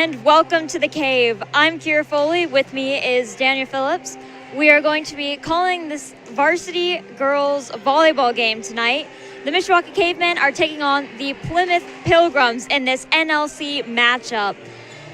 and welcome to The Cave. I'm Kira Foley. With me is Daniel Phillips. We are going to be calling this varsity girls volleyball game tonight. The Mishawaka Cavemen are taking on the Plymouth Pilgrims in this NLC matchup.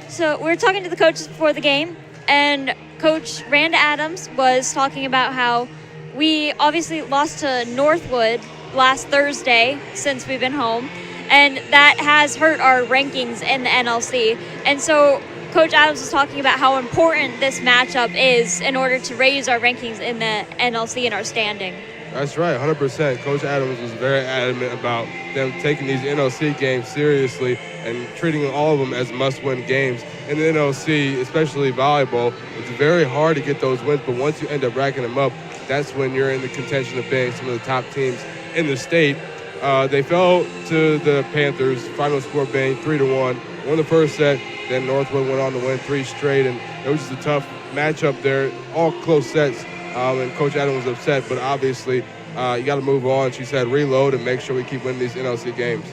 So we're talking to the coaches before the game, and Coach Randa Adams was talking about how we obviously lost to Northwood last Thursday since we've been home, and that has hurt our rankings in the NLC. And so Coach Adams was talking about how important this matchup is in order to raise our rankings in the NLC and our standing. That's right, 100%. Coach Adams was very adamant about them taking these NLC games seriously and treating all of them as must-win games. In the NLC, especially volleyball, it's very hard to get those wins, but once you end up racking them up, that's when you're in the contention of being some of the top teams in the state. They fell to the Panthers, final score being 3-1. Won the first set, then Northwood went on to win 3 straight, and it was just a tough matchup there, all close sets, and Coach Adams was upset, but obviously you got to move on. She said reload and make sure we keep winning these NLC games.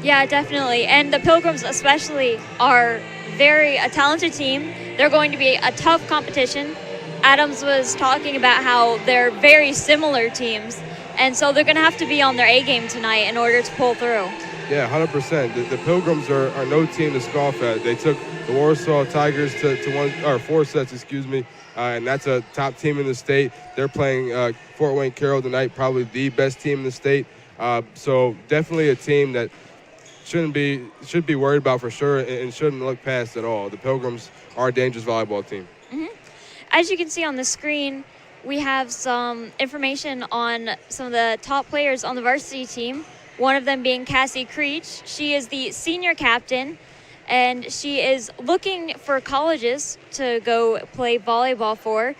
Yeah, definitely, and the Pilgrims especially are a talented team. They're going to be a tough competition. Adams was talking about how they're very similar teams, and so they're going to have to be on their A game tonight in order to pull through. Yeah, 100%. The Pilgrims are no team to scoff at. They took the Warsaw Tigers to 4 sets, and that's a top team in the state. They're playing Fort Wayne Carroll tonight, probably the best team in the state. So definitely a team that should be worried about for sure and shouldn't look past at all. The Pilgrims are a dangerous volleyball team. Mm-hmm. As you can see on the screen, we have some information on some of the top players on the varsity team, one of them being Cassie Creech. She is the senior captain, and she is looking for colleges to go play volleyball for,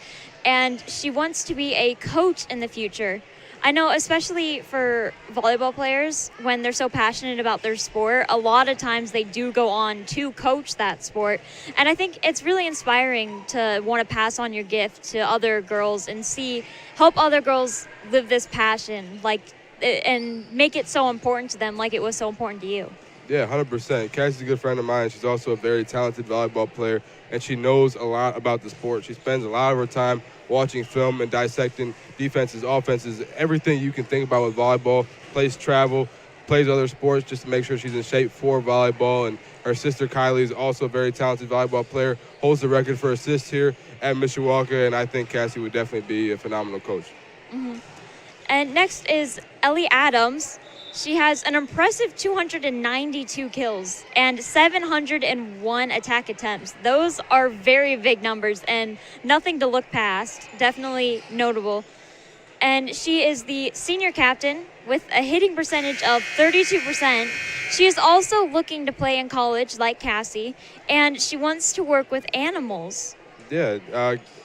and she wants to be a coach in the future. I know, especially for volleyball players, when they're so passionate about their sport, a lot of times they do go on to coach that sport. And I think it's really inspiring to want to pass on your gift to other girls and help other girls live this passion, and make it so important to them like it was so important to you. Yeah, 100%. Cassie's a good friend of mine. She's also a very talented volleyball player, and she knows a lot about the sport. She spends a lot of her time watching film and dissecting defenses, offenses, everything you can think about with volleyball. Plays travel, plays other sports just to make sure she's in shape for volleyball. And her sister Kylie is also a very talented volleyball player, holds the record for assists here at Mishawaka, and I think Cassie would definitely be a phenomenal coach. Mm-hmm. And next is Ellie Adams. She has an impressive 292 kills and 701 attack attempts. Those are very big numbers and nothing to look past. Definitely notable. And she is the senior captain with a hitting percentage of 32%. She is also looking to play in college like Cassie, and she wants to work with animals. Yeah,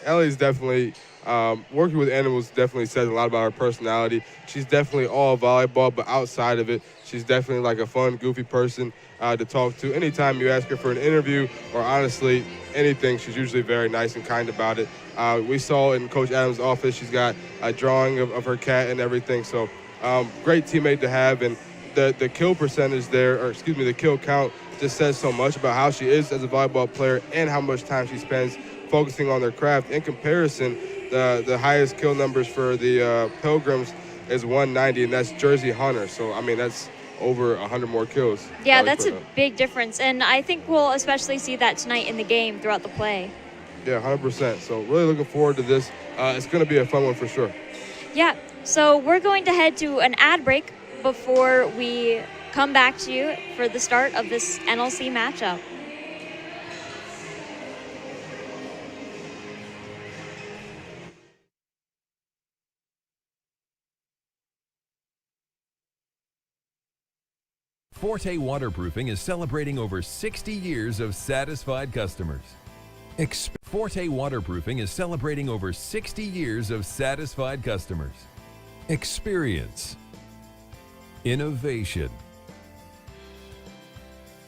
Ellie's definitely working with animals definitely says a lot about her personality. She's definitely all volleyball, but outside of it, she's definitely like a fun, goofy person to talk to. Anytime you ask her for an interview or honestly anything, she's usually very nice and kind about it. We saw in Coach Adams' office, she's got a drawing of her cat and everything. So great teammate to have. And the kill percentage there, the kill count just says so much about how she is as a volleyball player and how much time she spends focusing on their craft. In comparison, the highest kill numbers for the Pilgrims is 190, and that's Jersey Hunter. So, I mean, that's over 100 more kills. Yeah, that's a big difference, and I think we'll especially see that tonight in the game throughout the play. Yeah, 100%. So really looking forward to this. It's going to be a fun one for sure. Yeah, so we're going to head to an ad break before we come back to you for the start of this NLC matchup. Forte Waterproofing is celebrating over 60 years of satisfied customers. Forte Waterproofing is celebrating over 60 years of satisfied customers. Experience, innovation,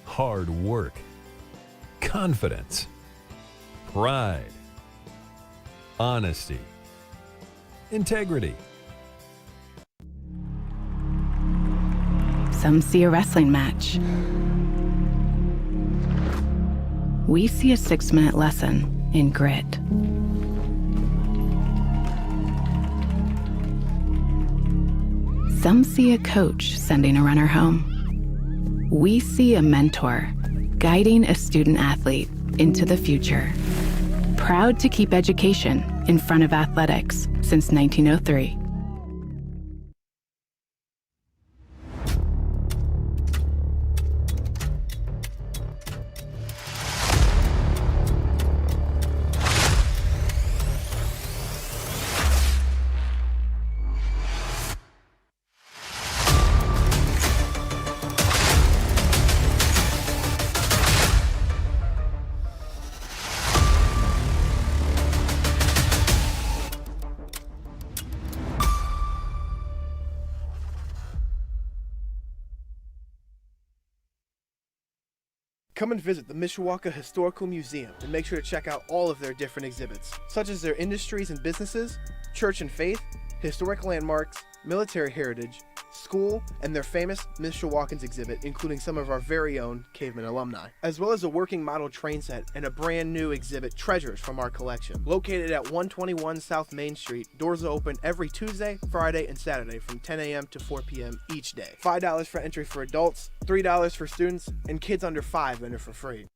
hard work, confidence, pride, honesty, integrity. Some see a wrestling match. We see a 6-minute lesson in grit. Some see a coach sending a runner home. We see a mentor guiding a student athlete into the future. Proud to keep education in front of athletics since 1903. Come and visit the Mishawaka Historical Museum and make sure to check out all of their different exhibits, such as their industries and businesses, church and faith, historic landmarks, military heritage, school, and their famous Mishawakans exhibit, including some of our very own caveman alumni, as well as a working model train set and a brand new exhibit, Treasures from our collection. Located at 121 South Main Street, doors are open every Tuesday, Friday, and Saturday from 10 a.m. to 4 p.m. each day. $5 for entry for adults, $3 for students, and kids under 5 enter for free.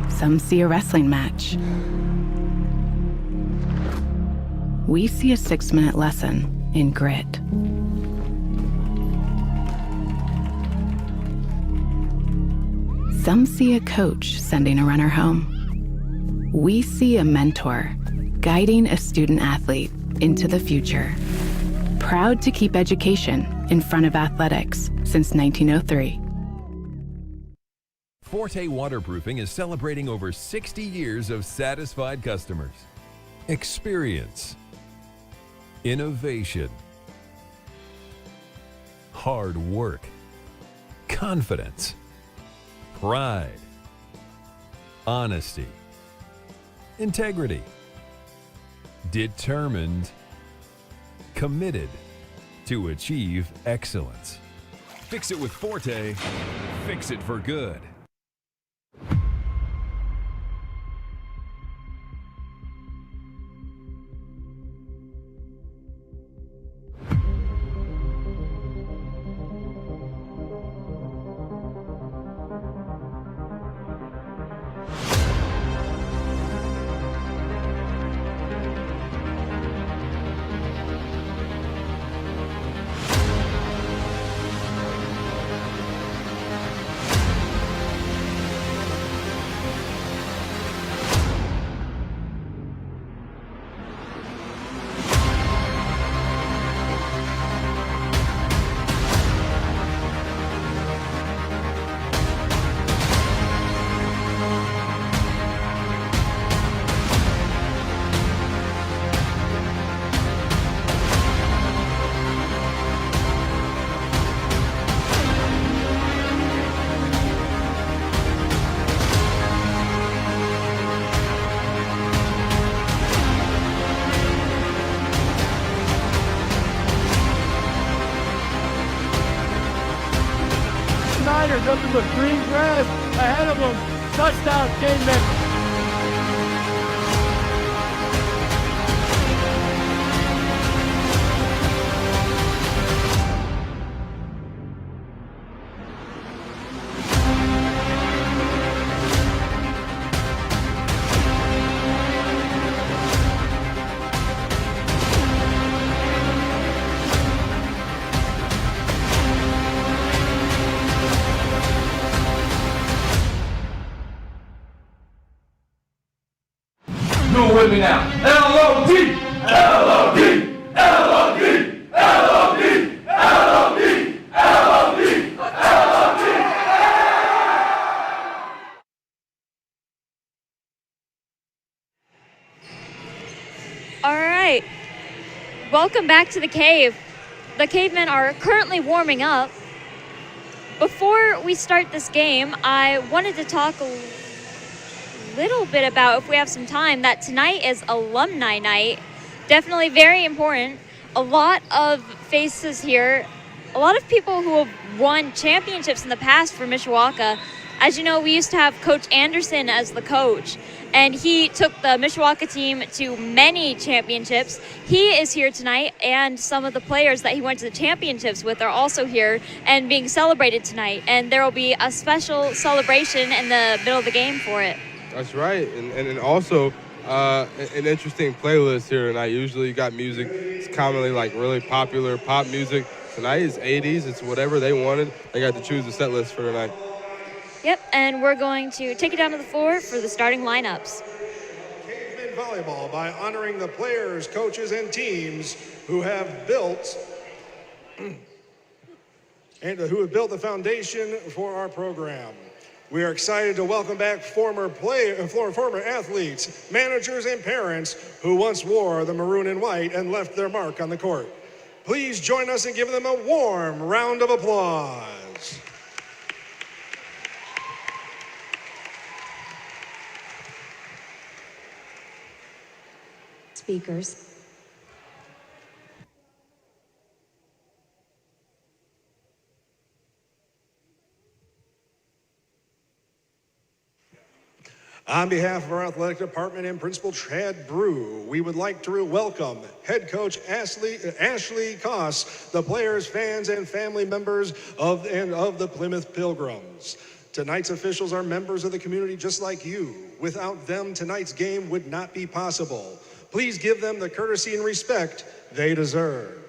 Some see a wrestling match. We see a 6-minute lesson in grit. Some see a coach sending a runner home. We see a mentor guiding a student athlete into the future. Proud to keep education in front of athletics since 1903. Forte Waterproofing is celebrating over 60 years of satisfied customers. Experience, innovation, hard work, confidence, pride, honesty, integrity, determined, committed to achieve excellence. Fix it with Forte, fix it for good. Nothing but green grass ahead of them. Touchdown, Cavemen. Do it with me now. L-O-D! L-O-D! L-O-D! L-O-D! L-O-D! L-O-D! L-O-D! All right. Welcome back to the cave. The cavemen are currently warming up. Before we start this game, I wanted to talk a little bit about, if we have some time, that tonight is alumni night. Definitely very important. A lot of faces here, a lot of people who have won championships in the past for Mishawaka. As you know, we used to have Coach Anderson as the coach, and he took the Mishawaka team to many championships. He is here tonight, and some of the players that he went to the championships with are also here and being celebrated tonight. And there will be a special celebration in the middle of the game for it. That's right, and also an interesting playlist here tonight. Usually you got music, it's commonly like really popular pop music. Tonight is 80s, it's whatever they wanted. They got to choose the set list for tonight. Yep, and we're going to take it down to the floor for the starting lineups. Cavemen Volleyball by honoring the players, coaches, and teams who have built the foundation for our program. We are excited to welcome back former athletes, managers, and parents who once wore the maroon and white and left their mark on the court. Please join us in giving them a warm round of applause. Speakers. On behalf of our athletic department and Principal Chad Brew, we would like to welcome head coach Ashley Koss, the players, fans, and family members of the Plymouth Pilgrims. Tonight's officials are members of the community just like you. Without them, tonight's game would not be possible. Please give them the courtesy and respect they deserve.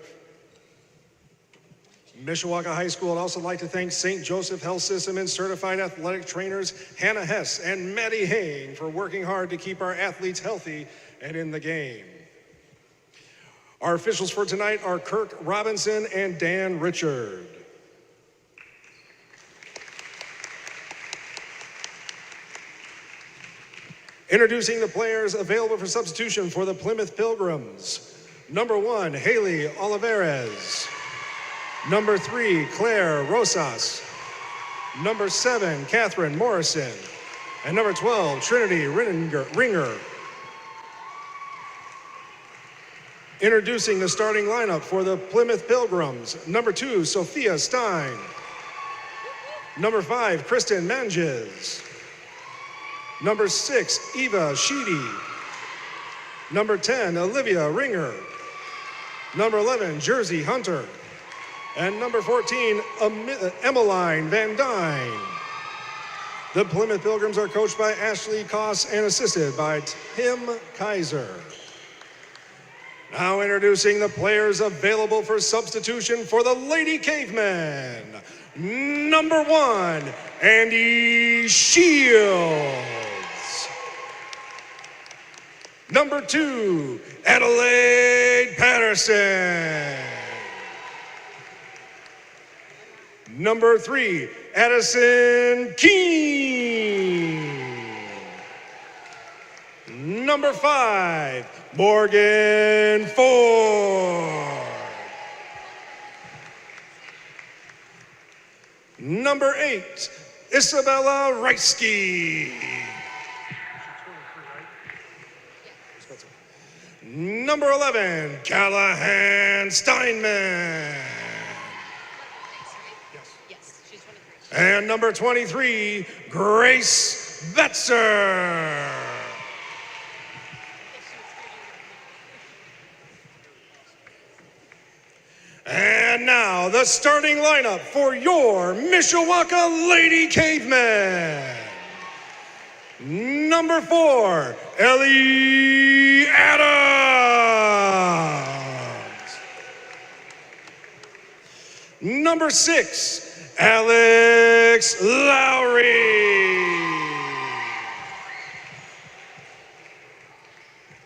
Mishawaka High School would also like to thank St. Joseph Health System and certified athletic trainers Hannah Hess and Maddie Hain for working hard to keep our athletes healthy and in the game. Our officials for tonight are Kirk Robinson and Dan Richard. Introducing the players available for substitution for the Plymouth Pilgrims. Number 1, Haley Olivares. Number 3, Claire Rosas. Number 7, Catherine Morrison. And number 12, Trinity Ringer. Introducing the starting lineup for the Plymouth Pilgrims. Number 2, Sophia Stein. Number 5, Kristen Manges. Number 6, Eva Sheedy. Number 10, Olivia Ringer. Number 11, Jersey Hunter. And number 14, Emmeline Van Dyne. The Plymouth Pilgrims are coached by Ashley Koss and assisted by Tim Kaiser. Now introducing the players available for substitution for the Lady Cavemen. Number 1, Andy Shields. Number 2, Adelaide Patterson. Number 3, Addison Keene. Number 5, Morgan Ford. Number 8, Isabella Reisky. Number 11, Callahan Steinman. And number 23, Grace Betzer. And now the starting lineup for your Mishawaka Lady Cavemen. Number 4, Ellie Adams. Number 6, Alex Lowry.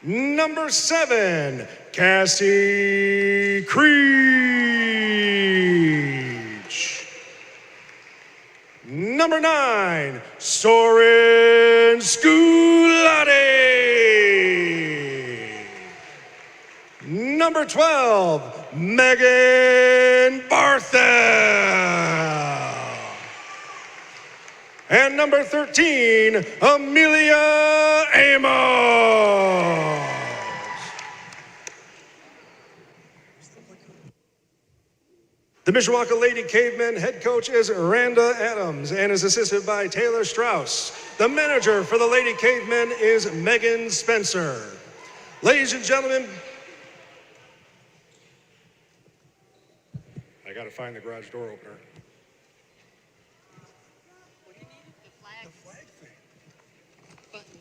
Number 7, Cassie Creech. Number 9, Soren Sculati. Number 12, Megan Barthel. And number 13, Amelia Amos. The Mishawaka Lady Cavemen head coach is Randa Adams and is assisted by Taylor Strauss. The manager for the Lady Cavemen is Megan Spencer. Ladies and gentlemen, I gotta find the garage door opener. What do you need? The flag. The flag thing. Button.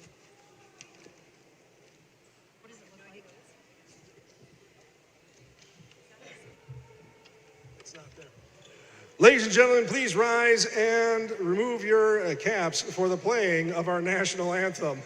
What does it look like? It's not there. Ladies and gentlemen, please rise and remove your caps for the playing of our national anthem.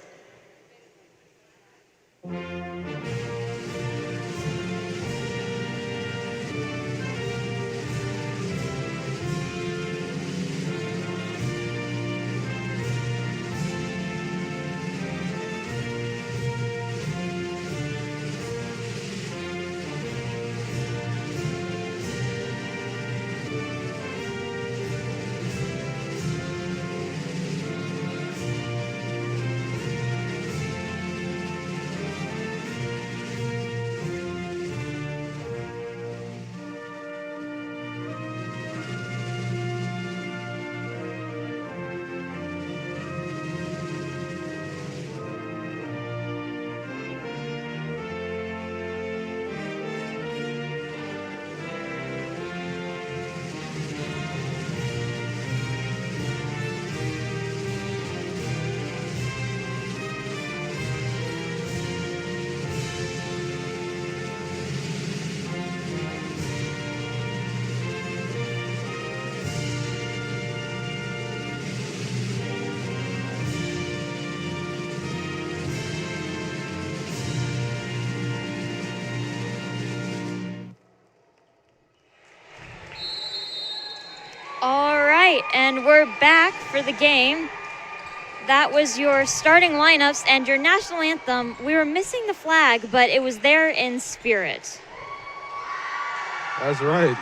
All right, and we're back for the game. That was your starting lineups and your national anthem. We were missing the flag, but it was there in spirit. That's right.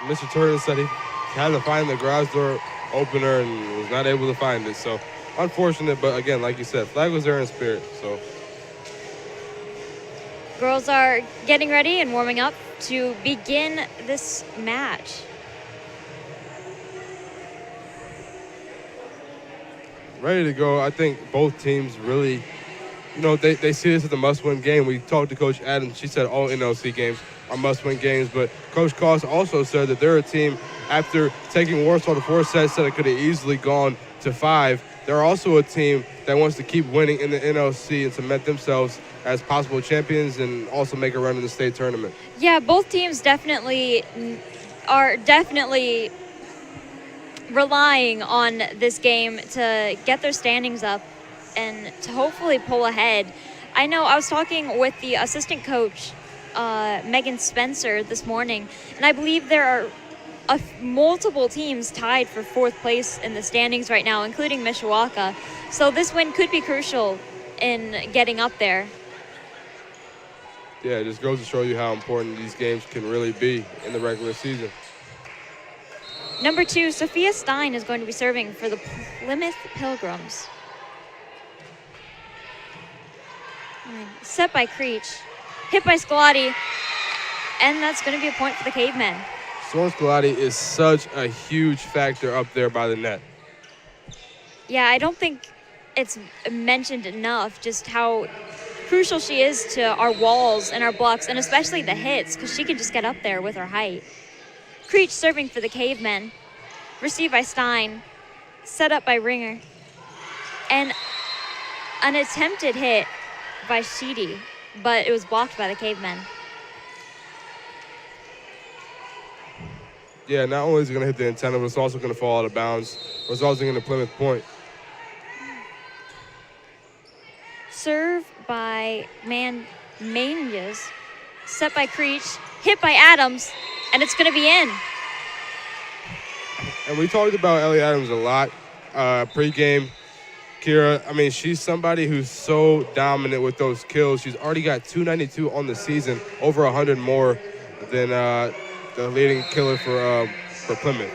Mr. Turner said he had to find the garage door opener and was not able to find it. So unfortunate, but again, like you said, flag was there in spirit. So Girls are getting ready and warming up to begin this match. ready to go. I think both teams really, they see this as a must-win game. We talked to Coach Adams. She said all NLC games are must-win games, but Coach Koss also said that they're a team, after taking Warsaw to 4 sets, that it could have easily gone to 5. They're also a team that wants to keep winning in the NLC and cement themselves as possible champions and also make a run in the state tournament. Yeah, both teams are definitely relying on this game to get their standings up and to hopefully pull ahead. I know I was talking with the assistant coach, Megan Spencer, this morning, and I believe there are multiple teams tied for 4th place in the standings right now, including Mishawaka. So this win could be crucial in getting up there. Yeah, it just goes to show you how important these games can really be in the regular season. Number 2, Sophia Stein is going to be serving for the Plymouth Pilgrims. Set by Creech, hit by Scalati, and that's going to be a point for the Cavemen. Soren Scalati is such a huge factor up there by the net. Yeah, I don't think it's mentioned enough just how crucial she is to our walls and our blocks, and especially the hits, because she can just get up there with her height. Creech serving for the Cavemen, received by Stein, set up by Ringer, and an attempted hit by Sheedy, but it was blocked by the Cavemen. Yeah, not only is it going to hit the antenna, but it's also going to fall out of bounds, resulting in a Plymouth point. Serve by Manjas, set by Creech, hit by Adams, and it's going to be in. And we talked about Ellie Adams a lot pre-game. Kira, I mean, she's somebody who's so dominant with those kills. She's already got 292 on the season, over 100 more than the leading killer for Plymouth.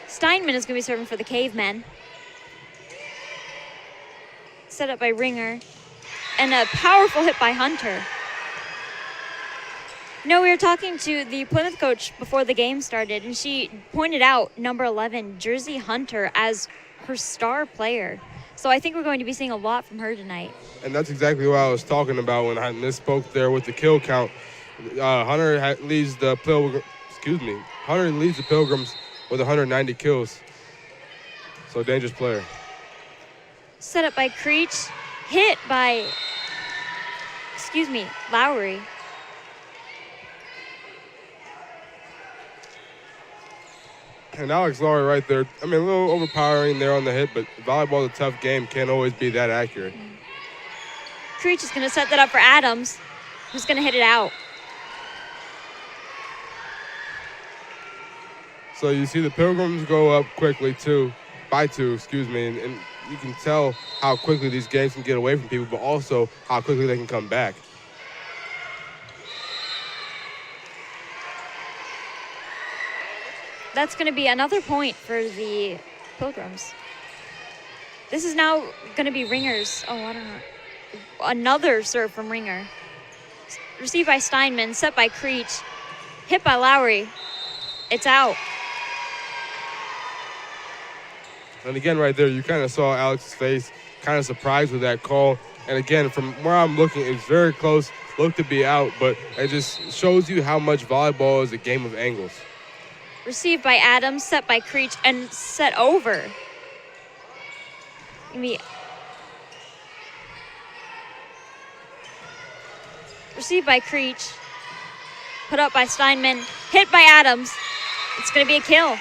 Steinman is going to be serving for the Cavemen. Set up by Ringer. And a powerful hit by Hunter. No, we were talking to the Plymouth coach before the game started, and she pointed out number 11, Jersey Hunter, as her star player. So I think we're going to be seeing a lot from her tonight. And that's exactly what I was talking about when I misspoke there with the kill count. Hunter leads the Pilgrims with 190 kills. So dangerous player. Set up by Creech, hit by, Lowry. And Alex Lowry right there, I mean, a little overpowering there on the hit, but volleyball is a tough game, can't always be that accurate. Creech is going to set that up for Adams, who's going to hit it out. So you see the Pilgrims go up quickly by two, and you can tell how quickly these games can get away from people, but also how quickly they can come back. That's going to be another point for the Pilgrims. This is now going to be Ringer's. Oh, I don't know. Another serve from Ringer. Received by Steinman, set by Creech, hit by Lowry. It's out. And again, right there, you kind of saw Alex's face, kind of surprised with that call. And again, from where I'm looking, it's very close, looked to be out, but it just shows you how much volleyball is a game of angles. Received by Adams, set by Creech, and set over. Received by Creech, put up by Steinman, hit by Adams. It's going to be a kill.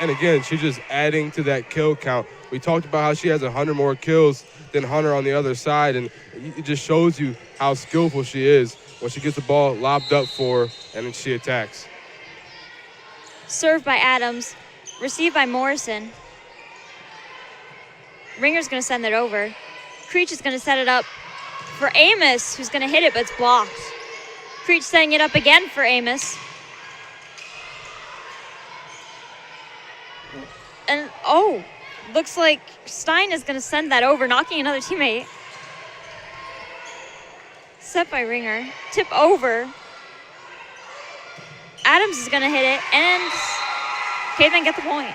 And again, she's just adding to that kill count. We talked about how she has 100 more kills than Hunter on the other side, and it just shows you how skillful she is when she gets the ball lobbed up for her and then she attacks. Served by Adams, received by Morrison. Ringer's going to send it over. Creech is going to set it up for Amos, who's going to hit it, but it's blocked. Creech setting it up again for Amos. And, looks like Stein is going to send that over, knocking another teammate. Set by Ringer. Tip over. Adams is going to hit it, and Cavemen get the point.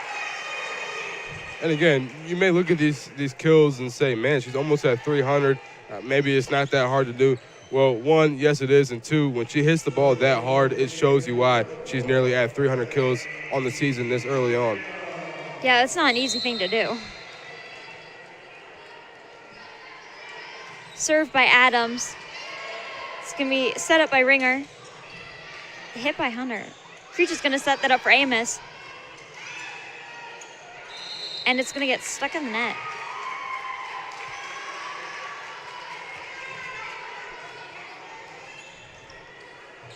And again, you may look at these kills and say, man, she's almost at 300. Maybe it's not that hard to do. Well, one, yes, it is. And two, when she hits the ball that hard, it shows you why she's nearly at 300 kills on the season this early on. Yeah, that's not an easy thing to do. Served by Adams. It's going to be set up by Ringer. Hit by Hunter. Creech is going to set that up for Amos. And it's going to get stuck in the net.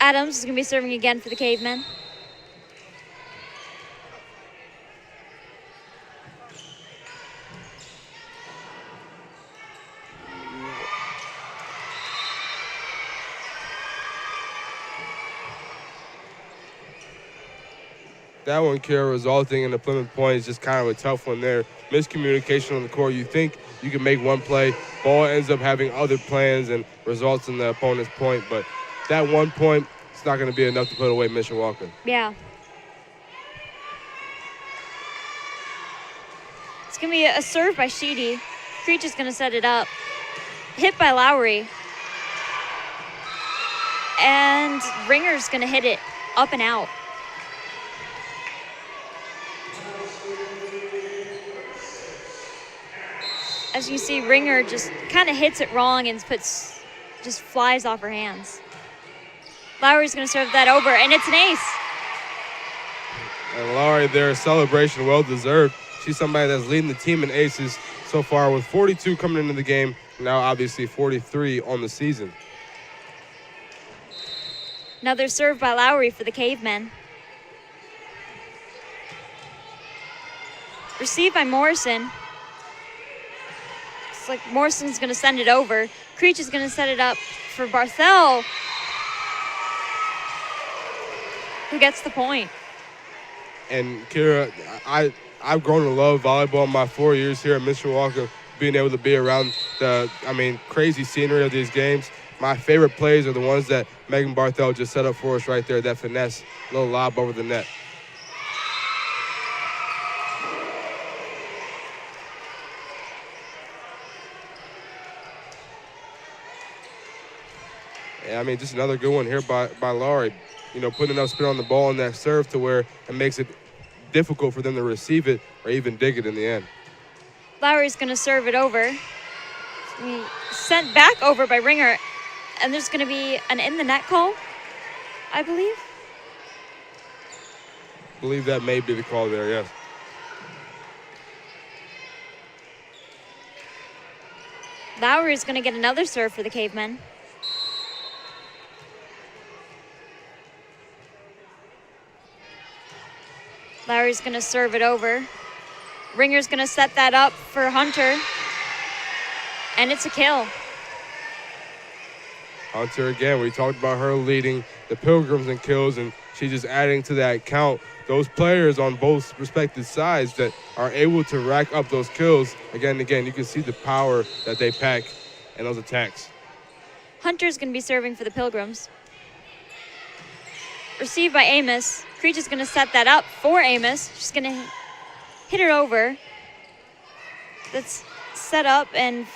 Adams is going to be serving again for the Cavemen. That one, Kara, resulting in the Plymouth point is just kind of a tough one there. Miscommunication on the court. You think you can make one play. Ball ends up having other plans and results in the opponent's point. But that 1 point, it's not going to be enough to put away Mishawaka. Yeah. It's going to be a serve by Sheedy. Creech is going to set it up. Hit by Lowry. And Ringer's going to hit it up and out. As you see, Ringer just kind of hits it wrong and just flies off her hands. Lowry's going to serve that over, and it's an ace. And Lowry there, celebration well-deserved. She's somebody that's leading the team in aces so far with 42 coming into the game, now obviously 43 on the season. Another serve by Lowry for the Cavemen. Received by Morrison. Looks like Morrison's going to send it over. Creech is going to set it up for Barthel, who gets the point. And Kira, I've grown to love volleyball in my 4 years here at Mishawaka, being able to be around the, crazy scenery of these games. My favorite plays are the ones that Megan Barthel just set up for us right there, that finesse, little lob over the net. Yeah, just another good one here by Laurie. Putting enough spin on the ball and that serve to where it makes it difficult for them to receive it or even dig it in the end. Lowry's going to serve it over. Sent back over by Ringer. And there's going to be an in the net call, I believe. I believe that may be the call there, yes. Lowry's going to get another serve for the Cavemen. Lowry's going to serve it over. Ringer's going to set that up for Hunter. And it's a kill. Hunter, again, we talked about her leading the Pilgrims in kills, and she's just adding to that count. Those players on both respective sides that are able to rack up those kills, again and again, you can see the power that they pack in those attacks. Hunter's going to be serving for the Pilgrims. Received by Amos. Creech is going to set that up for Amos. She's going to hit it over. That's set up, and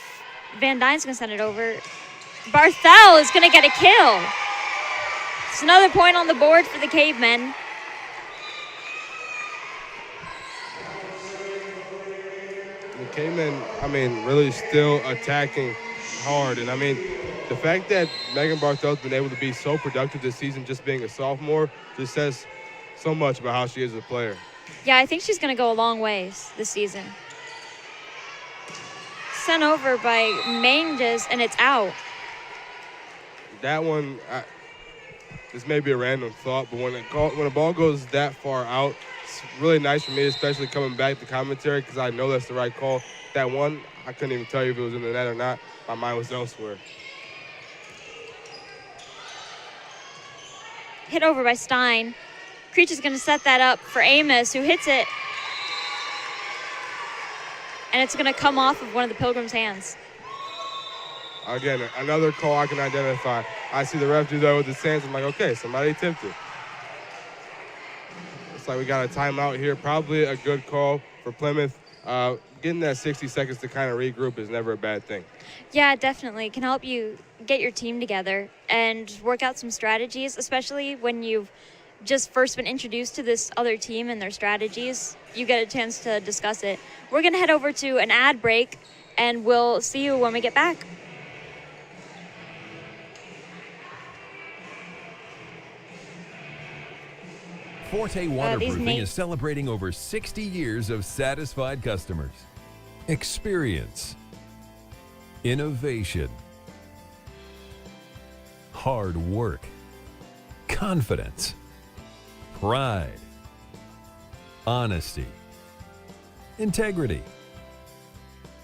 Van Dyne's going to send it over. Barthel is going to get a kill. It's another point on the board for the Cavemen. The Cavemen, really still attacking hard. And, the fact that Megan Barthel's been able to be so productive this season, just being a sophomore, just says so much about how she is as a player. Yeah, I think she's going to go a long ways this season. Sent over by Manges, and it's out. That one, this may be a random thought, but when a ball goes that far out, it's really nice for me, especially coming back to commentary, because I know that's the right call. That one, I couldn't even tell you if it was in the net or not. My mind was elsewhere. Hit over by Stein. Creech is going to set that up for Amos, who hits it. And it's going to come off of one of the Pilgrims' hands. Again, another call I can identify. I see the ref do that with his hands. I'm like, okay, somebody tipped it. Looks like we got a timeout here. Probably a good call for Plymouth. Getting that 60 seconds to kind of regroup is never a bad thing. Yeah, definitely. It can help you get your team together and work out some strategies, especially when you've just first been introduced to this other team and their strategies. You get a chance to discuss it. We're going to head over to an ad break, and we'll see you when we get back. Forte Waterproofing is celebrating over 60 years of satisfied customers. Experience, innovation, hard work, confidence, pride, honesty, integrity,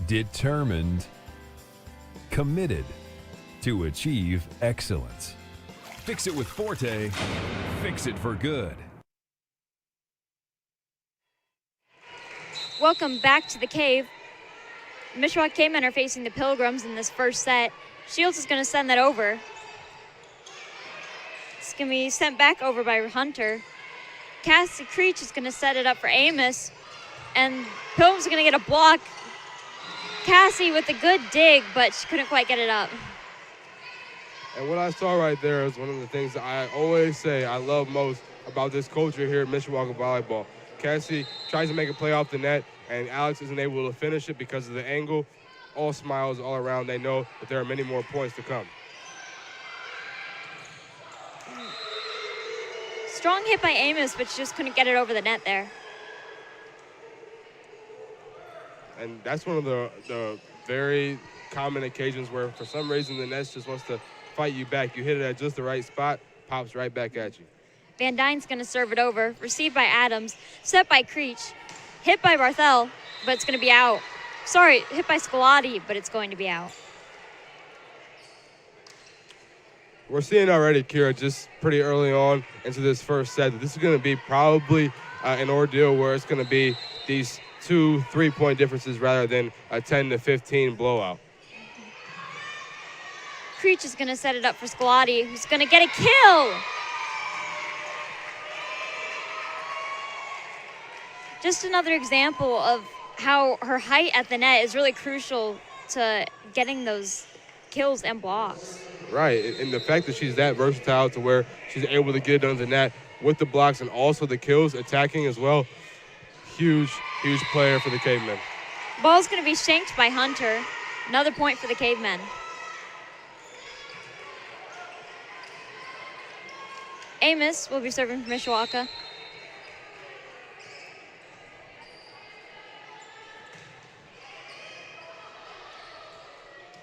determined, committed to achieve excellence. Fix it with Forte, fix it for good. Welcome back to the Cave. Mishawaka Cavemen are facing the Pilgrims in this first set. Shields is going to send that over. It's going to be sent back over by Hunter. Cassie Creech is going to set it up for Amos. And Pilgrims are going to get a block. Cassie with a good dig, but she couldn't quite get it up. And what I saw right there is one of the things that I always say I love most about this culture here at Mishawaka Volleyball. Cassie tries to make a play off the net, and Alex isn't able to finish it because of the angle. All smiles all around. They know that there are many more points to come. Strong hit by Amos, but she just couldn't get it over the net there. And that's one of the very common occasions where for some reason the net just wants to fight you back. You hit it at just the right spot, pops right back at you. Van Dyne's going to serve it over. Received by Adams. Set by Creech. Hit by Barthel, but it's going to be out. Sorry, hit by Scolati, but it's going to be out. We're seeing already, Kira, just pretty early on into this first set, that this is going to be probably an ordeal where it's going to be these 2 3-point differences rather than a 10 to 15 blowout. Creech is going to set it up for Scolati, who's going to get a kill. Just another example of how her height at the net is really crucial to getting those kills and blocks. Right, and the fact that she's that versatile to where she's able to get it under the net with the blocks and also the kills, attacking as well. Huge, huge player for the Cavemen. Ball's going to be shanked by Hunter. Another point for the Cavemen. Amos will be serving for Mishawaka.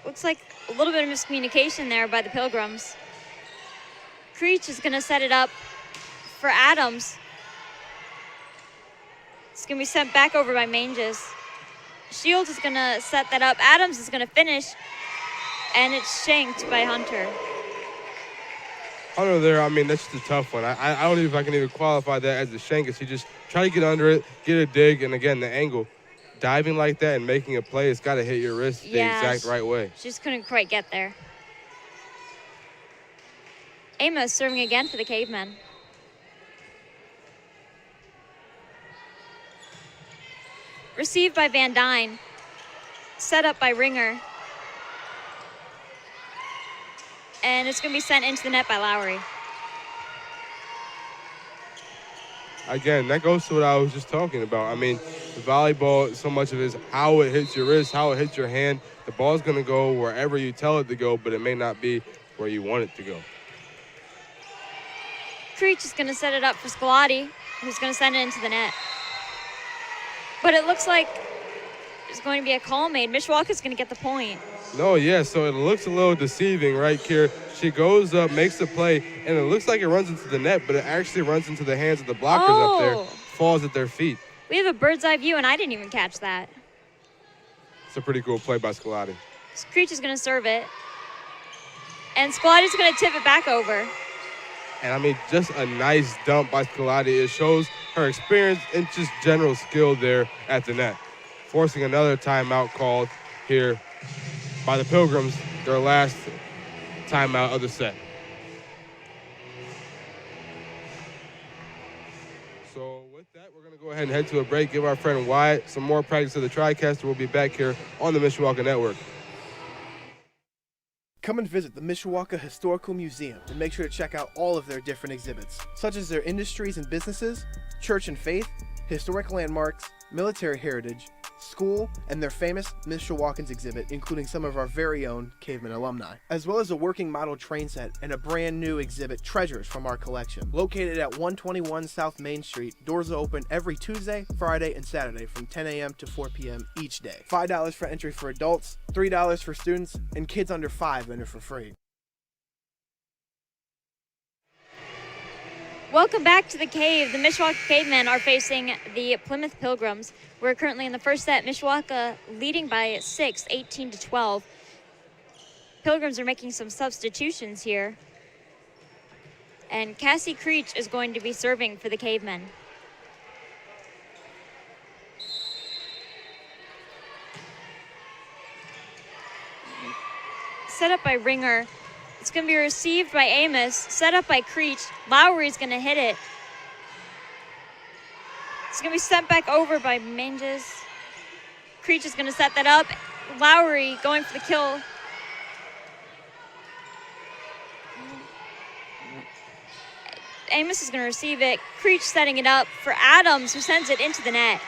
Looks like a little bit of miscommunication there by the Pilgrims. Creech is going to set it up for Adams. It's going to be sent back over by Manges. Shields is going to set that up. Adams is going to finish, and it's shanked by Hunter. Hunter there, I mean, that's just a tough one. I don't know if I can even qualify that as a shank. He just try to get under it, get a dig, and again, the angle. Diving like that and making a play, it's got to hit your wrist the exact right way. She just couldn't quite get there. Amos serving again for the Cavemen. Received by Van Dyne. Set up by Ringer. And it's going to be sent into the net by Lowry. Again, that goes to what I was just talking about. I mean, the volleyball, so much of it is how it hits your wrist, how it hits your hand. The ball's going to go wherever you tell it to go, but it may not be where you want it to go. Creech is going to set it up for Scolati, who's going to send it into the net. But it looks like there's going to be a call made. Mishawaka's going to get the point. No, yeah, so it looks a little deceiving, right, Kier? She goes up, makes the play, and it looks like it runs into the net, but it actually runs into the hands of the blockers up there, falls at their feet. We have a bird's eye view, and I didn't even catch that. It's a pretty cool play by Scolati. Creech is going to serve it. And Scolati's going to tip it back over. And, I mean, just a nice dump by Scolati. It shows her experience and just general skill there at the net. Forcing another timeout called here by the Pilgrims, their last timeout of the set. So with that, we're going to go ahead and head to a break, give our friend Wyatt some more practice of the TriCaster. We'll be back here on the Mishawaka Network. Come and visit the Mishawaka Historical Museum and make sure to check out all of their different exhibits, such as their industries and businesses, church and faith, historic landmarks, military heritage, school, and their famous Mishawakans exhibit, including some of our very own Caveman alumni, as well as a working model train set and a brand new exhibit, Treasures from our collection. Located at 121 South Main Street, doors are open every Tuesday, Friday, and Saturday from 10 a.m. to 4 p.m. each day. $5 for entry for adults, $3 for students, and kids under 5 enter for free. Welcome back to the Cave. The Mishawaka Cavemen are facing the Plymouth Pilgrims. We're currently in the first set. Mishawaka leading by 6, 18-12. Pilgrims are making some substitutions here. And Cassie Creech is going to be serving for the Cavemen. Set up by Ringer. It's going to be received by Amos, set up by Creech. Lowry's going to hit it. It's going to be sent back over by Manges. Creech is going to set that up. Lowry going for the kill. Amos is going to receive it. Creech setting it up for Adams, who sends it into the net.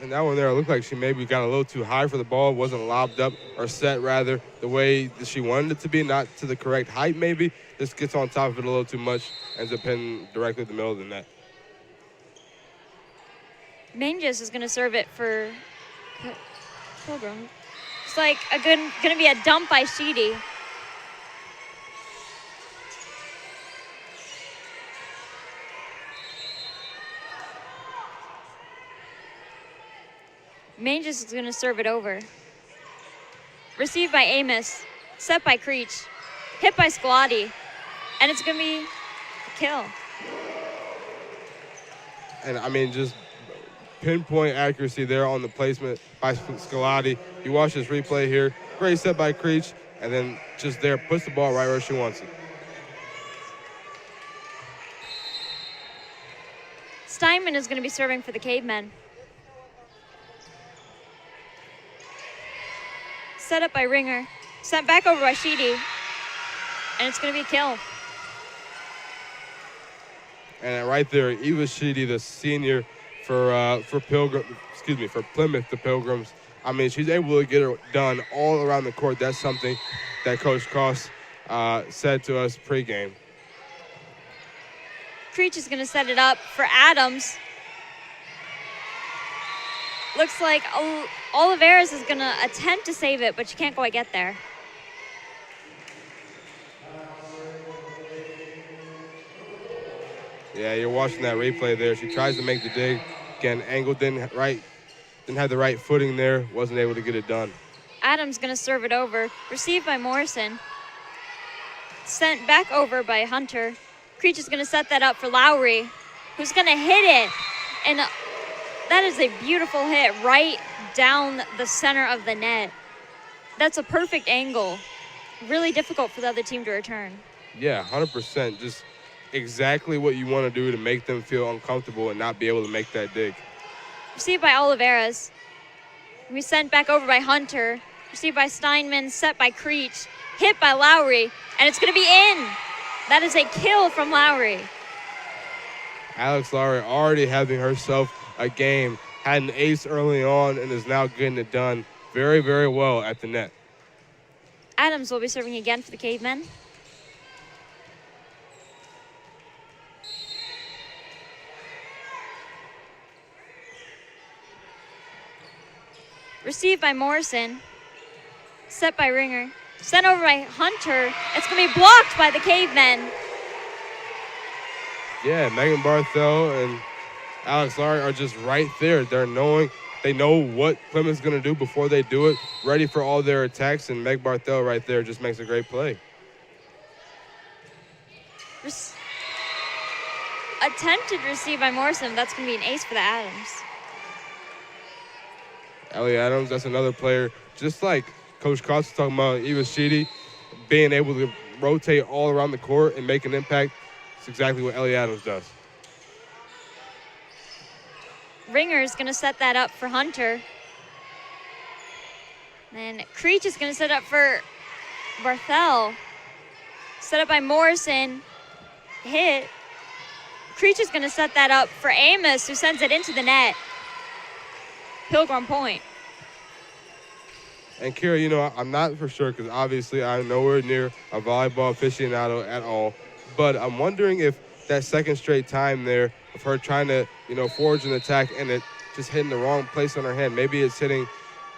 And that one there, it looked like she maybe got a little too high for the ball, wasn't lobbed up or set rather the way that she wanted it to be, not to the correct height maybe. This gets on top of it a little too much, ends up hitting directly in the middle of the net. Manges is going to serve it for Pilgrim. It's like going to be a dump by Sheedy. Manges is going to serve it over. Received by Amos. Set by Creech. Hit by Scalati. And it's going to be a kill. And I mean, just pinpoint accuracy there on the placement by Scalati. You watch this replay here. Great set by Creech. And then just there, puts the ball right where she wants it. Steinman is going to be serving for the Cavemen. Set up by Ringer. Sent back over by Sheedy. And it's going to be a kill. And right there, Eva Sheedy, the senior for Plymouth, the Pilgrims. I mean, she's able to get it done all around the court. That's something that Coach Cross said to us pregame. Creech is going to set it up for Adams. Looks like Oliveras is going to attempt to save it, but she can't quite get there. Yeah, you're watching that replay there. She tries to make the dig. Again, angle didn't have the right footing there. Wasn't able to get it done. Adams going to serve it over. Received by Morrison. Sent back over by Hunter. Creech is going to set that up for Lowry, who's going to hit it. And that is a beautiful hit right down the center of the net. That's a perfect angle. Really difficult for the other team to return. Yeah, 100%. Just exactly what you want to do to make them feel uncomfortable and not be able to make that dig. Received by Oliveras. We sent back over by Hunter. Received by Steinman, set by Creech. Hit by Lowry, and it's going to be in. That is a kill from Lowry. Alex Lowry already having herself a game. Had an ace early on and is now getting it done very, very well at the net. Adams will be serving again for the Cavemen. Received by Morrison. Set by Ringer. Sent over by Hunter. It's going to be blocked by the Cavemen. Yeah, Megan Barthel and Alex Lowry are just right there. They know what Plymouth's going to do before they do it, ready for all their attacks, and Meg Barthel right there just makes a great play. Attempted receive by Morrison. That's going to be an ace for the Adams. Ellie Adams, that's another player, just like Coach Cox was talking about, Eva Sheedy, being able to rotate all around the court and make an impact. It's exactly what Ellie Adams does. Ringer is going to set that up for Hunter. Then Creech is going to set up for Barthel. Set up by Morrison. Hit. Creech is going to set that up for Amos, who sends it into the net. Pilgrim point. And Kira, I'm not for sure because obviously I'm nowhere near a volleyball aficionado at all. But I'm wondering if that second straight time there of her trying to, forge an attack and it just hitting the wrong place on her hand. Maybe it's hitting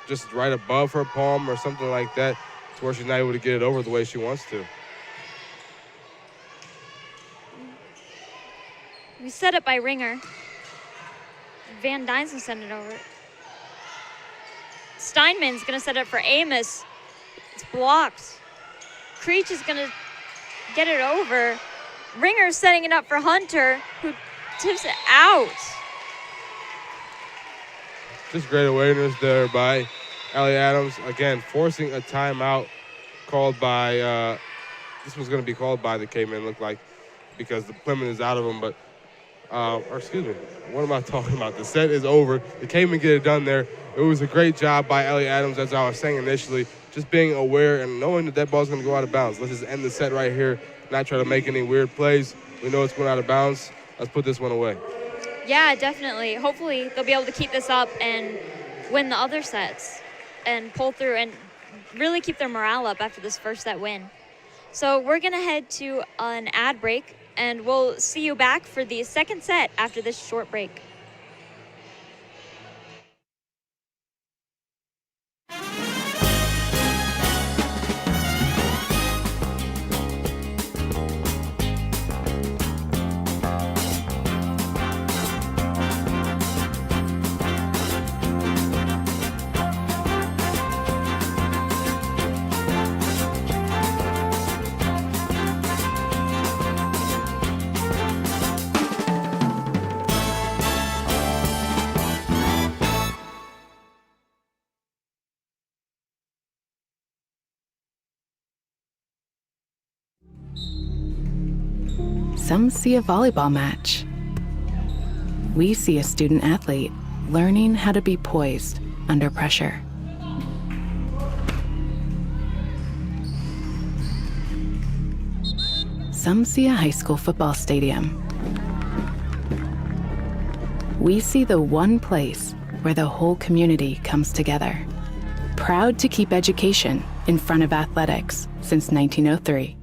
just right above her palm or something like that to where she's not able to get it over the way she wants to. We set it by Ringer. Van Dyne's going to send it over. Steinman's going to set it for Amos. It's blocked. Creech is going to get it over. Ringer's setting it up for Hunter, who tips it out. Just great awareness there by Ellie Adams. Again, forcing a timeout called by, this was going to be called by the Cavemen, looked like, because the Plymouth is out of them, but, what am I talking about? The set is over. The Cavemen get it done there. It was a great job by Ellie Adams, as I was saying initially, just being aware and knowing that ball's going to go out of bounds. Let's just end the set right here, not try to make any weird plays. We know it's going out of bounds. Let's put this one away. Yeah, definitely. Hopefully they'll be able to keep this up and win the other sets and pull through and really keep their morale up after this first set win. So we're going to head to an ad break, and we'll see you back for the second set after this short break. Some see a volleyball match. We see a student athlete learning how to be poised under pressure. Some see a high school football stadium. We see the one place where the whole community comes together. Proud to keep education in front of athletics since 1903.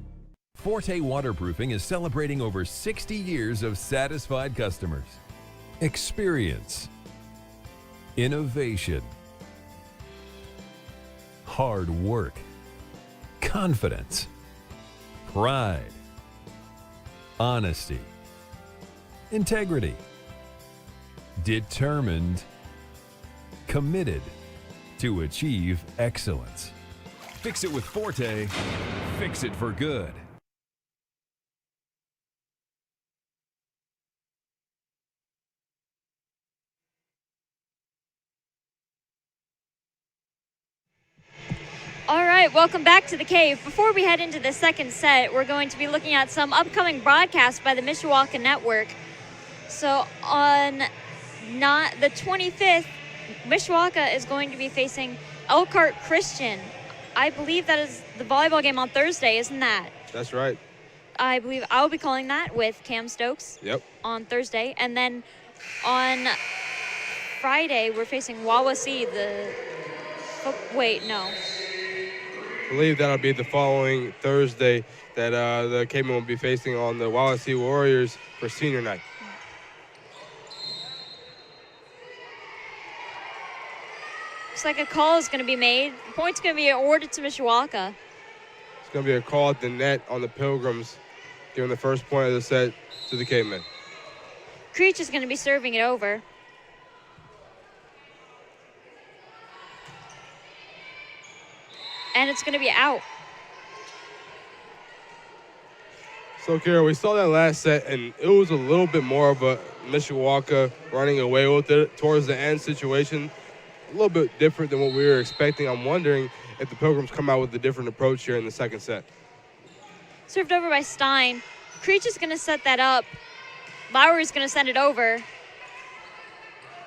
Forte Waterproofing is celebrating over 60 years of satisfied customers. Experience, innovation, hard work, confidence, pride, honesty, integrity, determined, committed to achieve excellence. Fix it with Forte, fix it for good. All right, welcome back to the Cave. Before we head into the second set, we're going to be looking at some upcoming broadcasts by the Mishawaka Network. So on the 25th, Mishawaka is going to be facing Elkhart Christian. I believe that is the volleyball game on Thursday, isn't that? That's right. I believe I'll be calling that with Cam Stokes. Yep. On Thursday. And then on Friday, we're facing Wawasee, I believe that'll be the following Thursday that the Cavemen will be facing on the Wawasee Warriors for senior night. Looks like a call is going to be made. The point's going to be awarded to Mishawaka. It's going to be a call at the net on the Pilgrims, giving the first point of the set to the Cavemen. Creech is going to be serving it over. And it's going to be out. So, Kara, we saw that last set, and it was a little bit more of a Mishawaka running away with it towards the end situation. A little bit different than what we were expecting. I'm wondering if the Pilgrims come out with a different approach here in the second set. Served over by Stein. Creech is going to set that up. Lowry's going to send it over.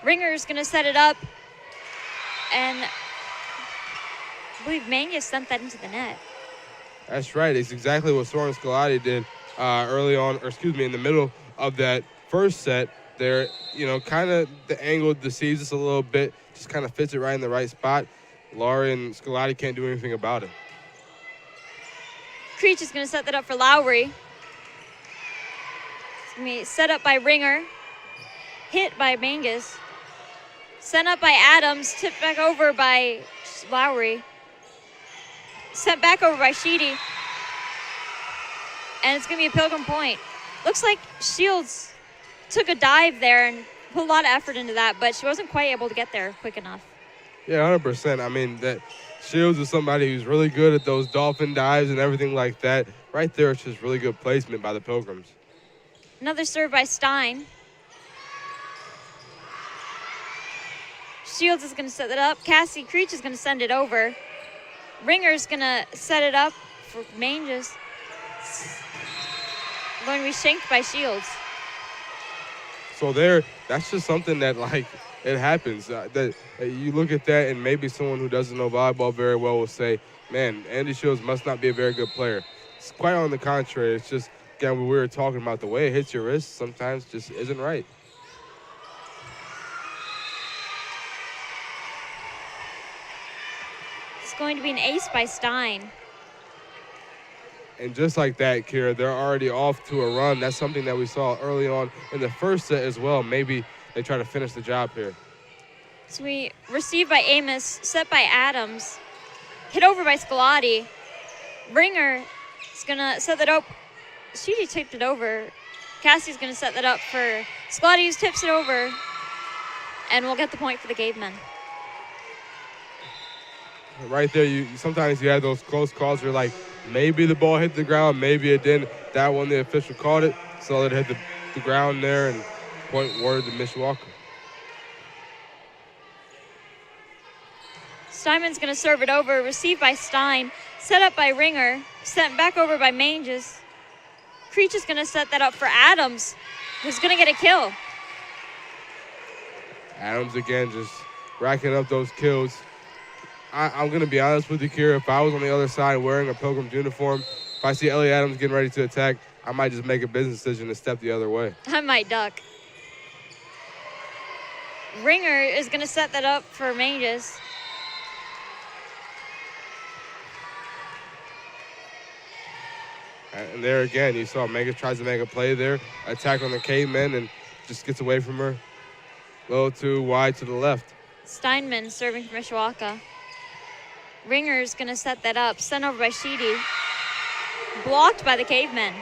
Ringer's going to set it up. And I believe Mangus sent that into the net. That's right. It's exactly what Soren Scolati did in the middle of that first set. There, kind of the angle deceives us a little bit. Just kind of fits it right in the right spot. Lowry and Scolati can't do anything about it. Creech is going to set that up for Lowry. It's going to be set up by Ringer. Hit by Mangus. Sent up by Adams. Tipped back over by Lowry. Sent back over by Sheedy. And it's going to be a Pilgrim point. Looks like Shields took a dive there and put a lot of effort into that, but she wasn't quite able to get there quick enough. Yeah, 100%. I mean, that Shields is somebody who's really good at those dolphin dives and everything like that. Right there, it's just really good placement by the Pilgrims. Another serve by Stein. Shields is going to set it up. Cassie Creech is going to send it over. Ringer's going to set it up for Manges. Going to be shanked by Shields. So that's just something that, it happens. That you look at that, and maybe someone who doesn't know volleyball very well will say, man, Andy Shields must not be a very good player. It's quite on the contrary. It's just, again, what we were talking about, the way it hits your wrist sometimes just isn't right. It's going to be an ace by Stein. And just like that, Kira, they're already off to a run. That's something that we saw early on in the first set as well. Maybe they try to finish the job here. So we receive by Amos, set by Adams, hit over by Scolati. Ringer is going to set that up. Sheedy tipped it over. Cassie's going to set that up for Scolati, who tips it over. And we'll get the point for the Cavemen. Right there, sometimes you have those close calls. You're like, maybe the ball hit the ground, maybe it didn't. That one, the official called it, so it hit the ground there, and point awarded to Mishawaka. Steinman's going to serve it over, received by Stein, set up by Ringer, sent back over by Manges. Creech is going to set that up for Adams, who's going to get a kill. Adams again just racking up those kills. I'm going to be honest with you, Kira. If I was on the other side wearing a Pilgrims uniform, if I see Ellie Adams getting ready to attack, I might just make a business decision to step the other way. I might duck. Ringer is going to set that up for Manges. And there again, you saw Manges tries to make a play there, attack on the caveman, and just gets away from her. A little too wide to the left. Steinman serving for Mishawaka. Ringer's going to set that up. Sent over by Sheedy. Blocked by the cavemen.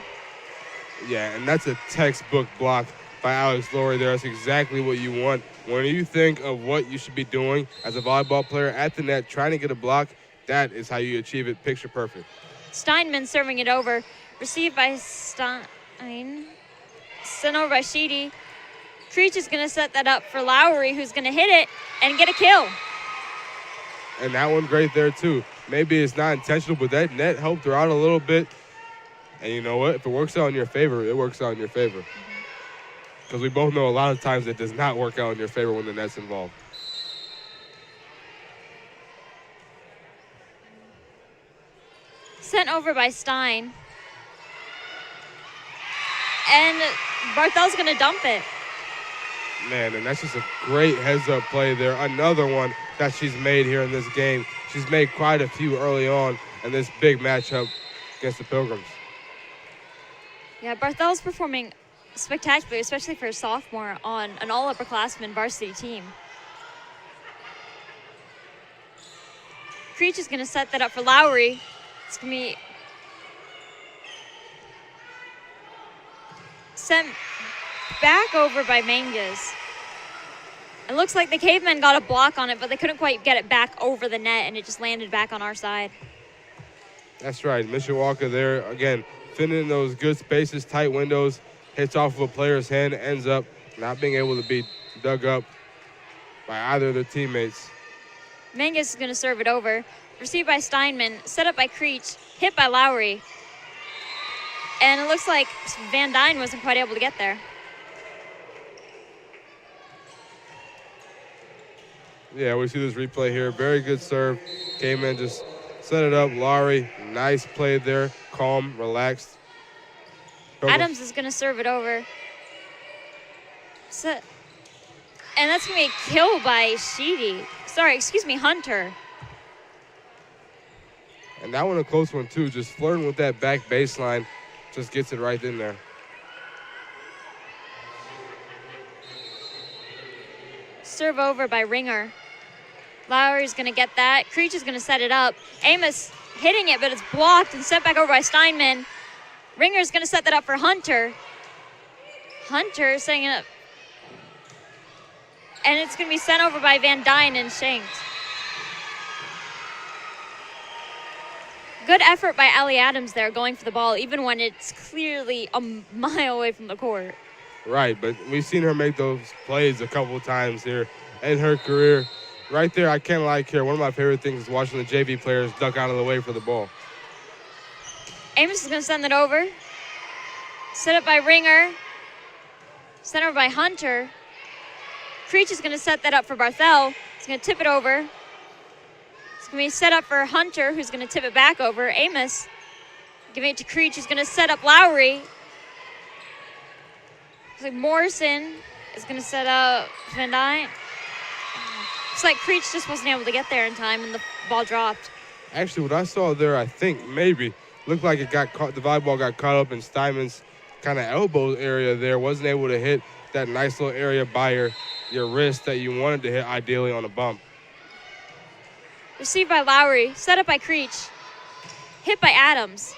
Yeah, and that's a textbook block by Alex Laurie there. That's exactly what you want. When you think of what you should be doing as a volleyball player at the net, trying to get a block, that is how you achieve it picture perfect. Steinman serving it over. Received by Stein. Sent over by Sheedy. Creech is going to set that up for Lowry, who's going to hit it and get a kill. And that one great there, too. Maybe it's not intentional, but that net helped her out a little bit. And you know what? If it works out in your favor, it works out in your favor. Because we both know a lot of times it does not work out in your favor when the net's involved. Sent over by Stein. And Barthel's going to dump it. Man, and that's just a great heads-up play there. Another one that she's made here in this game. She's made quite a few early on in this big matchup against the Pilgrims. Yeah, Barthel's performing spectacularly, especially for a sophomore on an all-upperclassmen varsity team. Creech is going to set that up for Lowry. It's going to be sent back over by Manges. It looks like the cavemen got a block on it, but they couldn't quite get it back over the net, and it just landed back on our side. That's right. Mishawaka there, again, fitting in those good spaces, tight windows, hits off of a player's hand, ends up not being able to be dug up by either of their teammates. Manges is going to serve it over. Received by Steinman, set up by Creech, hit by Lowry. And it looks like Van Dyne wasn't quite able to get there. Yeah, we see this replay here. Very good serve. Came in, just set it up. Lowry, nice play there. Calm, relaxed. Adams is going to serve it over. And that's going to be a kill by Sheedy. Sorry, excuse me, Hunter. And that one a close one, too. Just flirting with that back baseline. Just gets it right in there. Serve over by Ringer. Lowry's going to get that. Creech is going to set it up. Amos hitting it, but it's blocked and sent back over by Steinman. Ringer's going to set that up for Hunter. Hunter setting it up. And it's going to be sent over by Van Dyne and shanked. Good effort by Allie Adams there going for the ball, even when it's clearly a mile away from the court. Right, but we've seen her make those plays a couple of times here in her career. Right there, I can't lie, Kara. One of my favorite things is watching the JV players duck out of the way for the ball. Amos is going to send it over. Set up by Ringer. Sent over by Hunter. Creech is going to set that up for Barthel. He's going to tip it over. It's going to be set up for Hunter, who's going to tip it back over. Amos giving it to Creech, who's going to set up Lowry. Looks like Morrison is going to set up Van Dyne. Looks like Creech just wasn't able to get there in time, and the ball dropped. Actually, what I saw there, I think maybe looked like it got caught. The volleyball got caught up in Steinman's kind of elbow area there. Wasn't able to hit that nice little area by your wrist that you wanted to hit, ideally on a bump. Received by Lowry, set up by Creech, hit by Adams.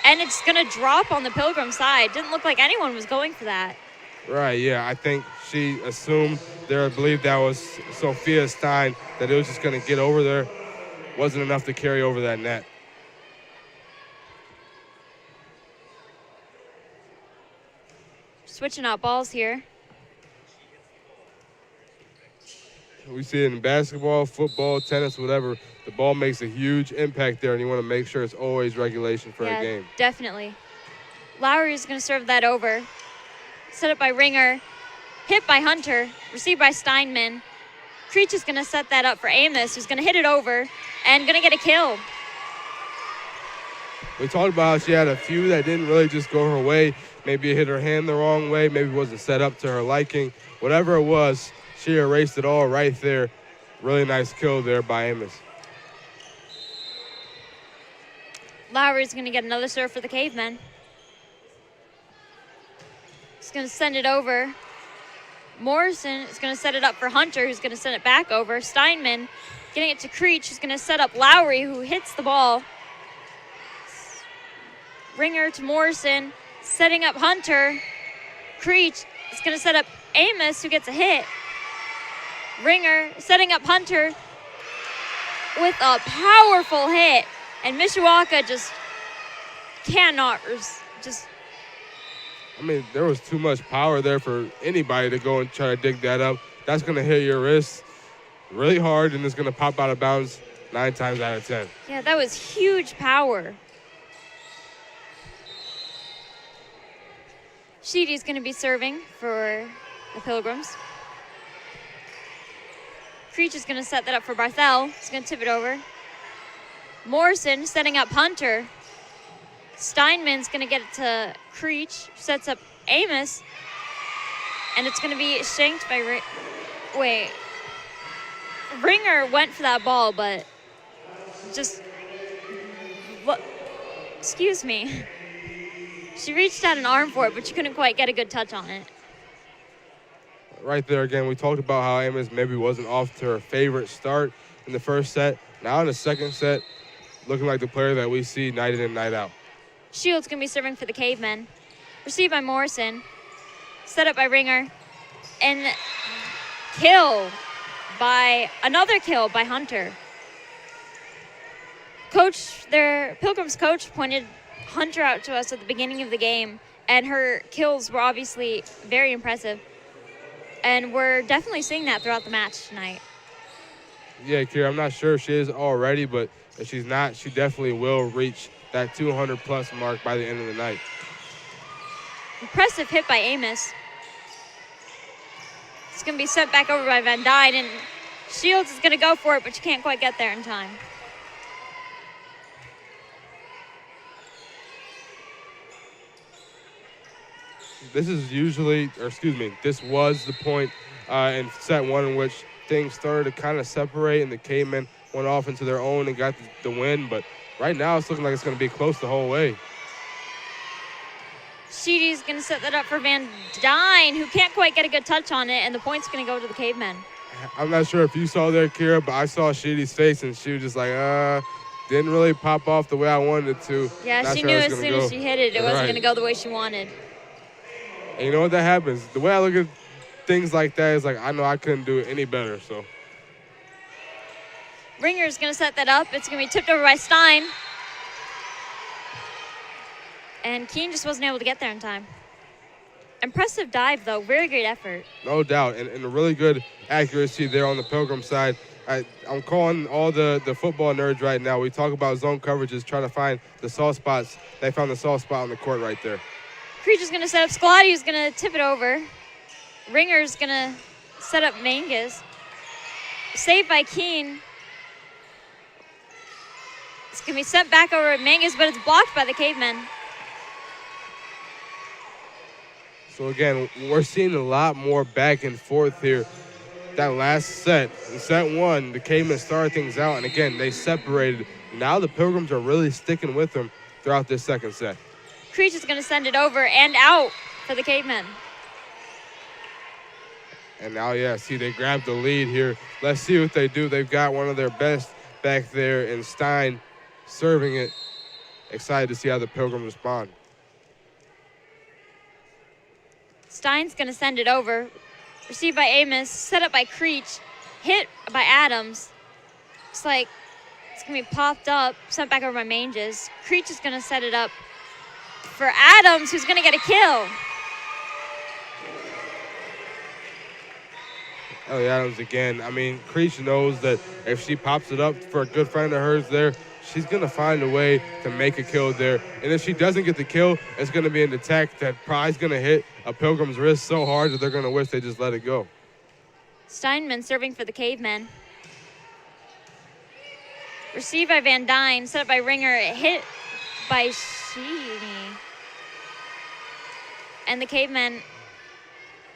And it's going to drop on the Pilgrim side. Didn't look like anyone was going for that. Right, yeah. I think she assumed there, I believe that was Sophia Stein, that it was just going to get over there. Wasn't enough to carry over that net. Switching out balls here. We see it in basketball, football, tennis, whatever. The ball makes a huge impact there, and you want to make sure it's always regulation for a game. Definitely. Lowry is going to serve that over. Set up by Ringer. Hit by Hunter. Received by Steinman. Creech is going to set that up for Amos, who's going to hit it over and going to get a kill. We talked about how she had a few that didn't really just go her way. Maybe it hit her hand the wrong way. Maybe it wasn't set up to her liking. Whatever it was, she erased it all right there. Really nice kill there by Amos. Lowry's going to get another serve for the Cavemen. He's going to send it over. Morrison is going to set it up for Hunter, who's going to send it back over. Steinman getting it to Creech, who's going to set up Lowry, who hits the ball. Ringer to Morrison, setting up Hunter. Creech is going to set up Amos, who gets a hit. Ringer setting up Hunter with a powerful hit. And Mishawaka just cannot I mean, there was too much power there for anybody to go and try to dig that up. That's going to hit your wrist really hard, and it's going to pop out of bounds 9 times out of 10. Yeah, that was huge power. Sheedy's going to be serving for the Pilgrims. Creech is going to set that up for Barthel. He's going to tip it over. Morrison setting up Hunter. Steinman's going to get it to Creech. Sets up Amos. And it's going to be shanked by... Ringer went for that ball, but just... Excuse me. She reached out an arm for it, but she couldn't quite get a good touch on it. Right there again, we talked about how Amos maybe wasn't off to her favorite start in the first set. Now in the second set, looking like the player that we see night in and night out. Shields going to be serving for the Cavemen. Received by Morrison. Set up by Ringer. And another kill by Hunter. Their Pilgrims coach pointed Hunter out to us at the beginning of the game, and her kills were obviously very impressive. And we're definitely seeing that throughout the match tonight. Yeah, Kira, I'm not sure if she is already, but if she's not, she definitely will reach that 200-plus mark by the end of the night. Impressive hit by Amos. It's going to be sent back over by Van Dyne, and Shields is going to go for it, but she can't quite get there in time. This was the point in set one in which things started to kind of separate and the Cavemen went off into their own and got the win. But right now it's looking like it's going to be close the whole way. Sheedy's going to set that up for Van Dyne, who can't quite get a good touch on it, and the point's going to go to the Cavemen. I'm not sure if you saw there, Kira, but I saw Sheedy's face, and she was just like, didn't really pop off the way I wanted it to. Yeah, not she sure knew as soon as she hit it, it wasn't going to go the way she wanted. And you know what, that happens. The way I look at things like that is like, I know I couldn't do it any better, so. Ringer's going to set that up. It's going to be tipped over by Stein. And Keene just wasn't able to get there in time. Impressive dive, though. Very great effort. No doubt, and a really good accuracy there on the Pilgrim side. I'm calling all the football nerds right now. We talk about zone coverages, trying to find the soft spots. They found the soft spot on the court right there. Creech is going to set up Scalati, who's going to tip it over. Ringer's going to set up Mangas. Saved by Keene. It's going to be sent back over at Mangas, but it's blocked by the Cavemen. So again, we're seeing a lot more back and forth here. That last set, in set one, the Cavemen started things out, and again, they separated. Now the Pilgrims are really sticking with them throughout this second set. Creech is going to send it over and out for the Cavemen. And now, yeah, see, they grabbed the lead here. Let's see what they do. They've got one of their best back there in Stein serving it. Excited to see how the Pilgrims respond. Stein's going to send it over. Received by Amos, set up by Creech, hit by Adams. Looks like it's going to be popped up, sent back over by Manges. Creech is going to set it up for Adams, who's going to get a kill. Ellie Adams again. I mean, Creech knows that if she pops it up for a good friend of hers there, she's going to find a way to make a kill there. And if she doesn't get the kill, it's going to be an attack that probably is going to hit a Pilgrim's wrist so hard that they're going to wish they just let it go. Steinman serving for the Cavemen. Received by Van Dyne, set up by Ringer, hit by Sheedy. And the Cavemen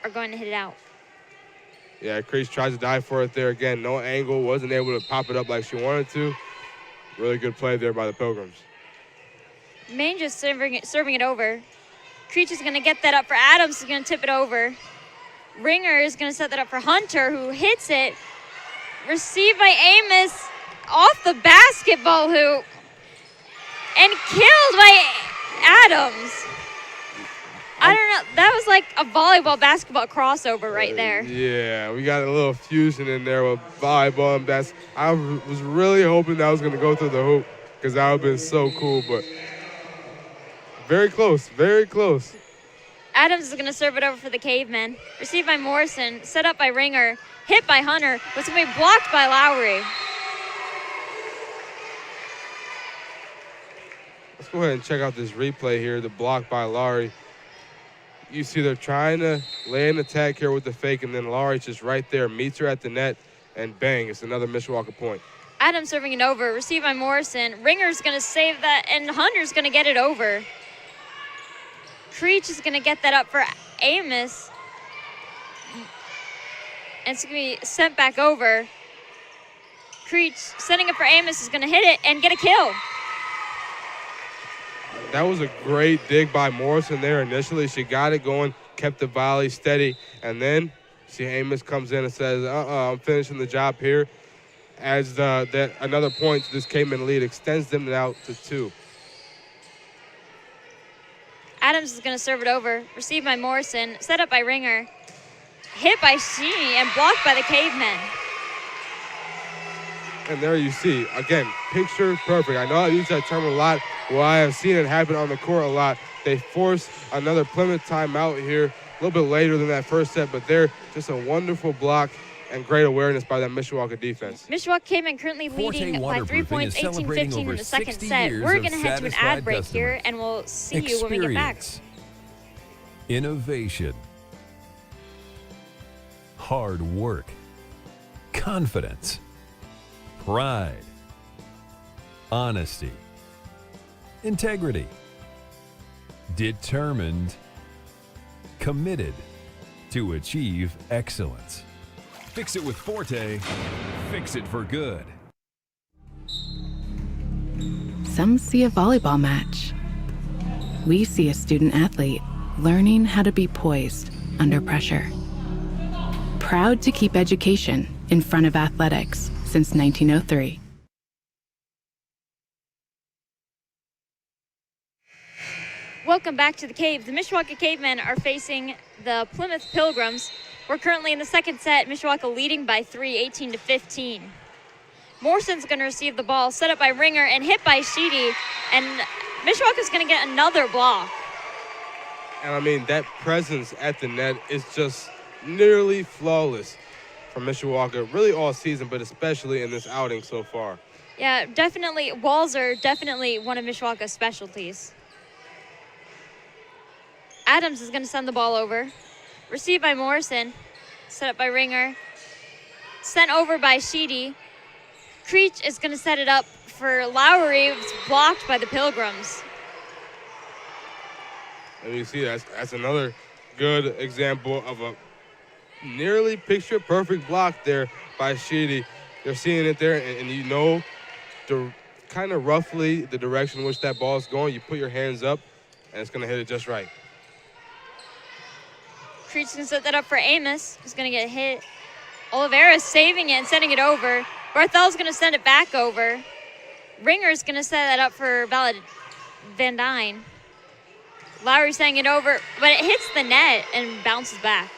are going to hit it out. Yeah, Creech tries to dive for it there again. No angle, wasn't able to pop it up like she wanted to. Really good play there by the Pilgrims. Main just serving it over. Creech is going to get that up for Adams, who's going to tip it over. Ringer is going to set that up for Hunter, who hits it. Received by Amos off the basketball hoop. And killed by Adams. I don't know. That was like a volleyball-basketball crossover right there. Yeah, we got a little fusion in there with volleyball and basketball. I was really hoping that was going to go through the hoop because that would have been so cool, but very close, very close. Adams is going to serve it over for the Cavemen. Received by Morrison, set up by Ringer, hit by Hunter, was going to be blocked by Lowry. Let's go ahead and check out this replay here, the block by Lowry. You see they're trying to lay an attack here with the fake, and then Lowry's just right there, meets her at the net, and bang, it's another Mishawaka point. Adams serving it over, received by Morrison. Ringer's going to save that, and Hunter's going to get it over. Creech is going to get that up for Amos. And it's going to be sent back over. Creech sending it for Amos is going to hit it and get a kill. That was a great dig by Morrison there initially. She got it going, kept the volley steady, and then see Amos comes in and says, I'm finishing the job here. As another point to this Caveman lead, extends them out to 2. Adams is going to serve it over, received by Morrison, set up by Ringer, hit by Sheeny, and blocked by the Cavemen. And there you see, again, picture perfect. I know I use that term a lot. Well, I have seen it happen on the court a lot. They force another Plymouth timeout here a little bit later than that first set, but they're just a wonderful block and great awareness by that Mishawaka defense. Mishawaka Cavemen currently leading by 3 points, 18-15 in the second set. We're going to head to an ad break here, and we'll see you when we get back. Innovation, hard work, confidence, pride, honesty, integrity, determined, committed to achieve excellence. Fix it with Forte. Fix it for good. Some see a volleyball match. We see a student athlete learning how to be poised under pressure. Proud to keep education in front of athletics since 1903. Welcome back to the Cave. The Mishawaka Cavemen are facing the Plymouth Pilgrims. We're currently in the second set, Mishawaka leading by 3, 18-15. Morrison's going to receive the ball, set up by Ringer and hit by Sheedy, and Mishawaka's going to get another block. And I mean, that presence at the net is just nearly flawless from Mishawaka, really all season, but especially in this outing so far. Yeah, definitely, walls are definitely one of Mishawaka's specialties. Adams is going to send the ball over. Received by Morrison, set up by Ringer, sent over by Sheedy. Creech is going to set it up for Lowry. It's blocked by the Pilgrims. And you see that's another good example of a nearly picture-perfect block there by Sheedy. They're seeing it there, and you know kind of roughly the direction in which that ball is going. You put your hands up, and it's going to hit it just right. Creech's going to set that up for Amos, who's going to get hit. Oliveira saving it and sending it over. Barthel's going to send it back over. Ringer's going to set that up for Van Dyne. Lowry sending it over, but it hits the net and bounces back.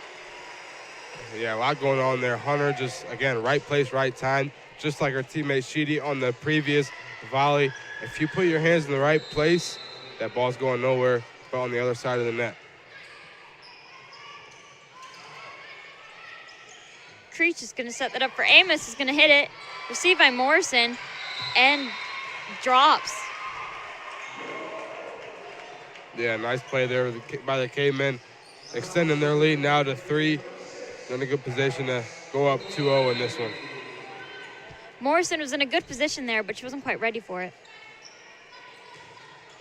Yeah, a lot going on there. Hunter just, again, right place, right time, just like her teammate Sheedy on the previous volley. If you put your hands in the right place, that ball's going nowhere but on the other side of the net. Creech is going to set that up for Amos, is going to hit it. Received by Morrison, and drops. Yeah, nice play there by the Cavemen, extending their lead now to 3. They're in a good position to go up 2-0 in this one. Morrison was in a good position there, but she wasn't quite ready for it.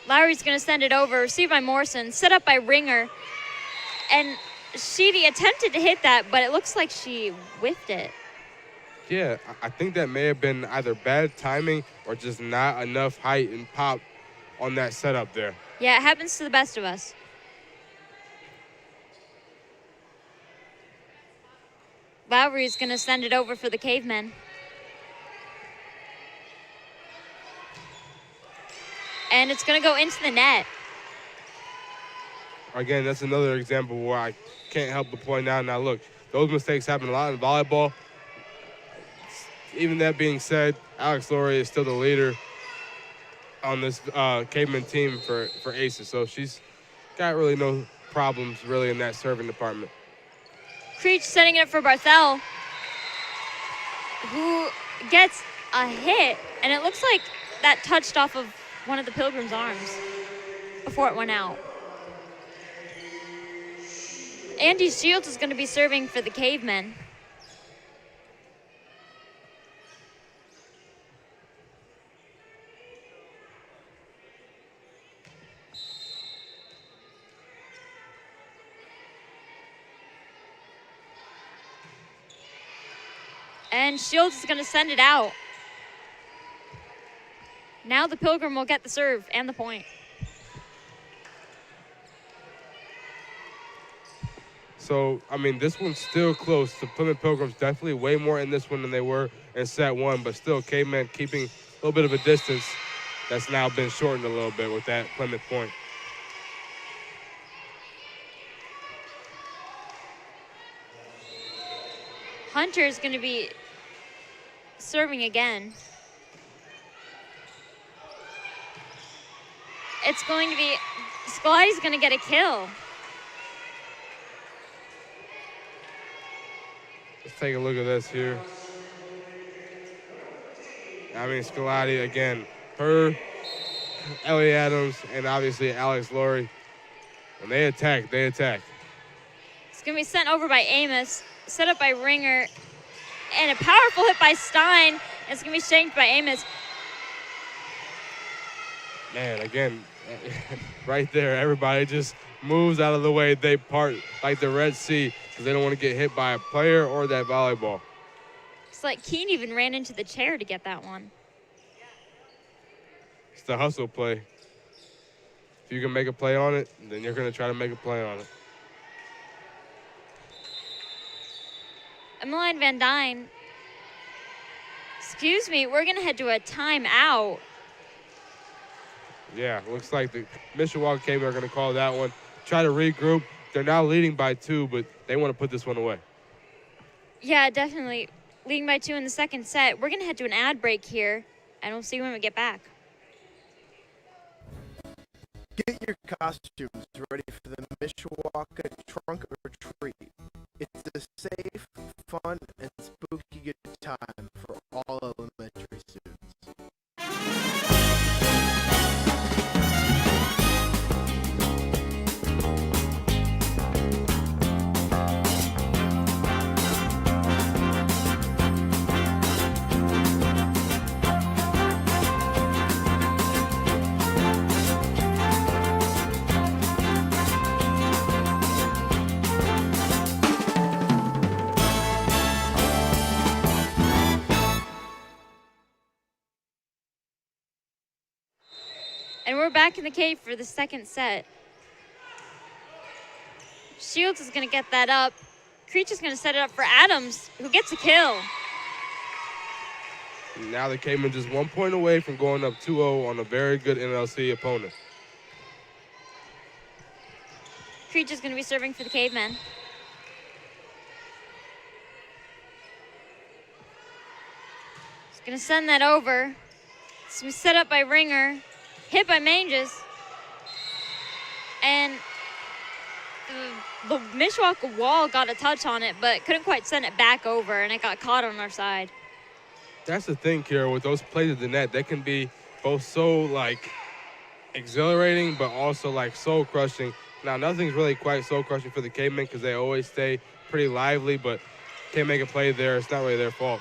Lowry's going to send it over, received by Morrison, set up by Ringer. And Sheedy attempted to hit that, but it looks like she whiffed it. Yeah, I think that may have been either bad timing or just not enough height and pop on that setup there. Yeah, it happens to the best of us. Lowry's going to send it over for the Cavemen. And it's going to go into the net. Again, that's another example where I can't help but point out. Now, look, those mistakes happen a lot in volleyball. Even that being said, Alex Laurie is still the leader on this Caveman team for aces. So she's got really no problems really in that serving department. Creech setting it up for Barthel, who gets a hit, and it looks like that touched off of one of the Pilgrims' arms before it went out. Andy Shields is going to be serving for the Cavemen. And Shields is going to send it out. Now the Pilgrim will get the serve and the point. So, I mean, this one's still close. The Plymouth Pilgrims definitely way more in this one than they were in set 1, but still Cavemen keeping a little bit of a distance that's now been shortened a little bit with that Plymouth point. Hunter is going to be serving again. It's going to be, Scolati's going to get a kill. Let's take a look at this here. I mean, Scolati, again, her, Ellie Adams, and obviously Alex Laurie. When they attack, they attack. It's going to be sent over by Amos, set up by Ringer, and a powerful hit by Stein. It's going to be shanked by Amos. Man, again, right there, everybody just moves out of the way. They part like the Red Sea because they don't want to get hit by a player or that volleyball. It's like Keene even ran into the chair to get that one. It's the hustle play. If you can make a play on it, then you're going to try to make a play on it. Emmeline Van Dyne. Excuse me, we're going to head to a timeout. Yeah, looks like the Mishawaka Cavemen are going to call that one. Try to regroup. They're now leading by 2, but they want to put this one away. Yeah, definitely. Leading by 2 in the second set. We're going to head to an ad break here, and we'll see when we get back. Get your costumes ready for the Mishawaka Trunk or Treat. It's a safe, fun, and spooky good time for all elementary students. And we're back in the cave for the second set. Shields is going to get that up. Creech is going to set it up for Adams, who gets a kill. Now the Cavemen just 1 point away from going up 2-0 on a very good NLC opponent. Creech is going to be serving for the Cavemen. He's going to send that over. It's going to be set up by Ringer. Hit by Manges. And the Mishawaka wall got a touch on it, but couldn't quite send it back over, and it got caught on our side. That's the thing, Kira, with those plays at the net, they can be both so like exhilarating, but also like soul crushing. Now nothing's really quite soul crushing for the Cavemen because they always stay pretty lively, but can't make a play there. It's not really their fault.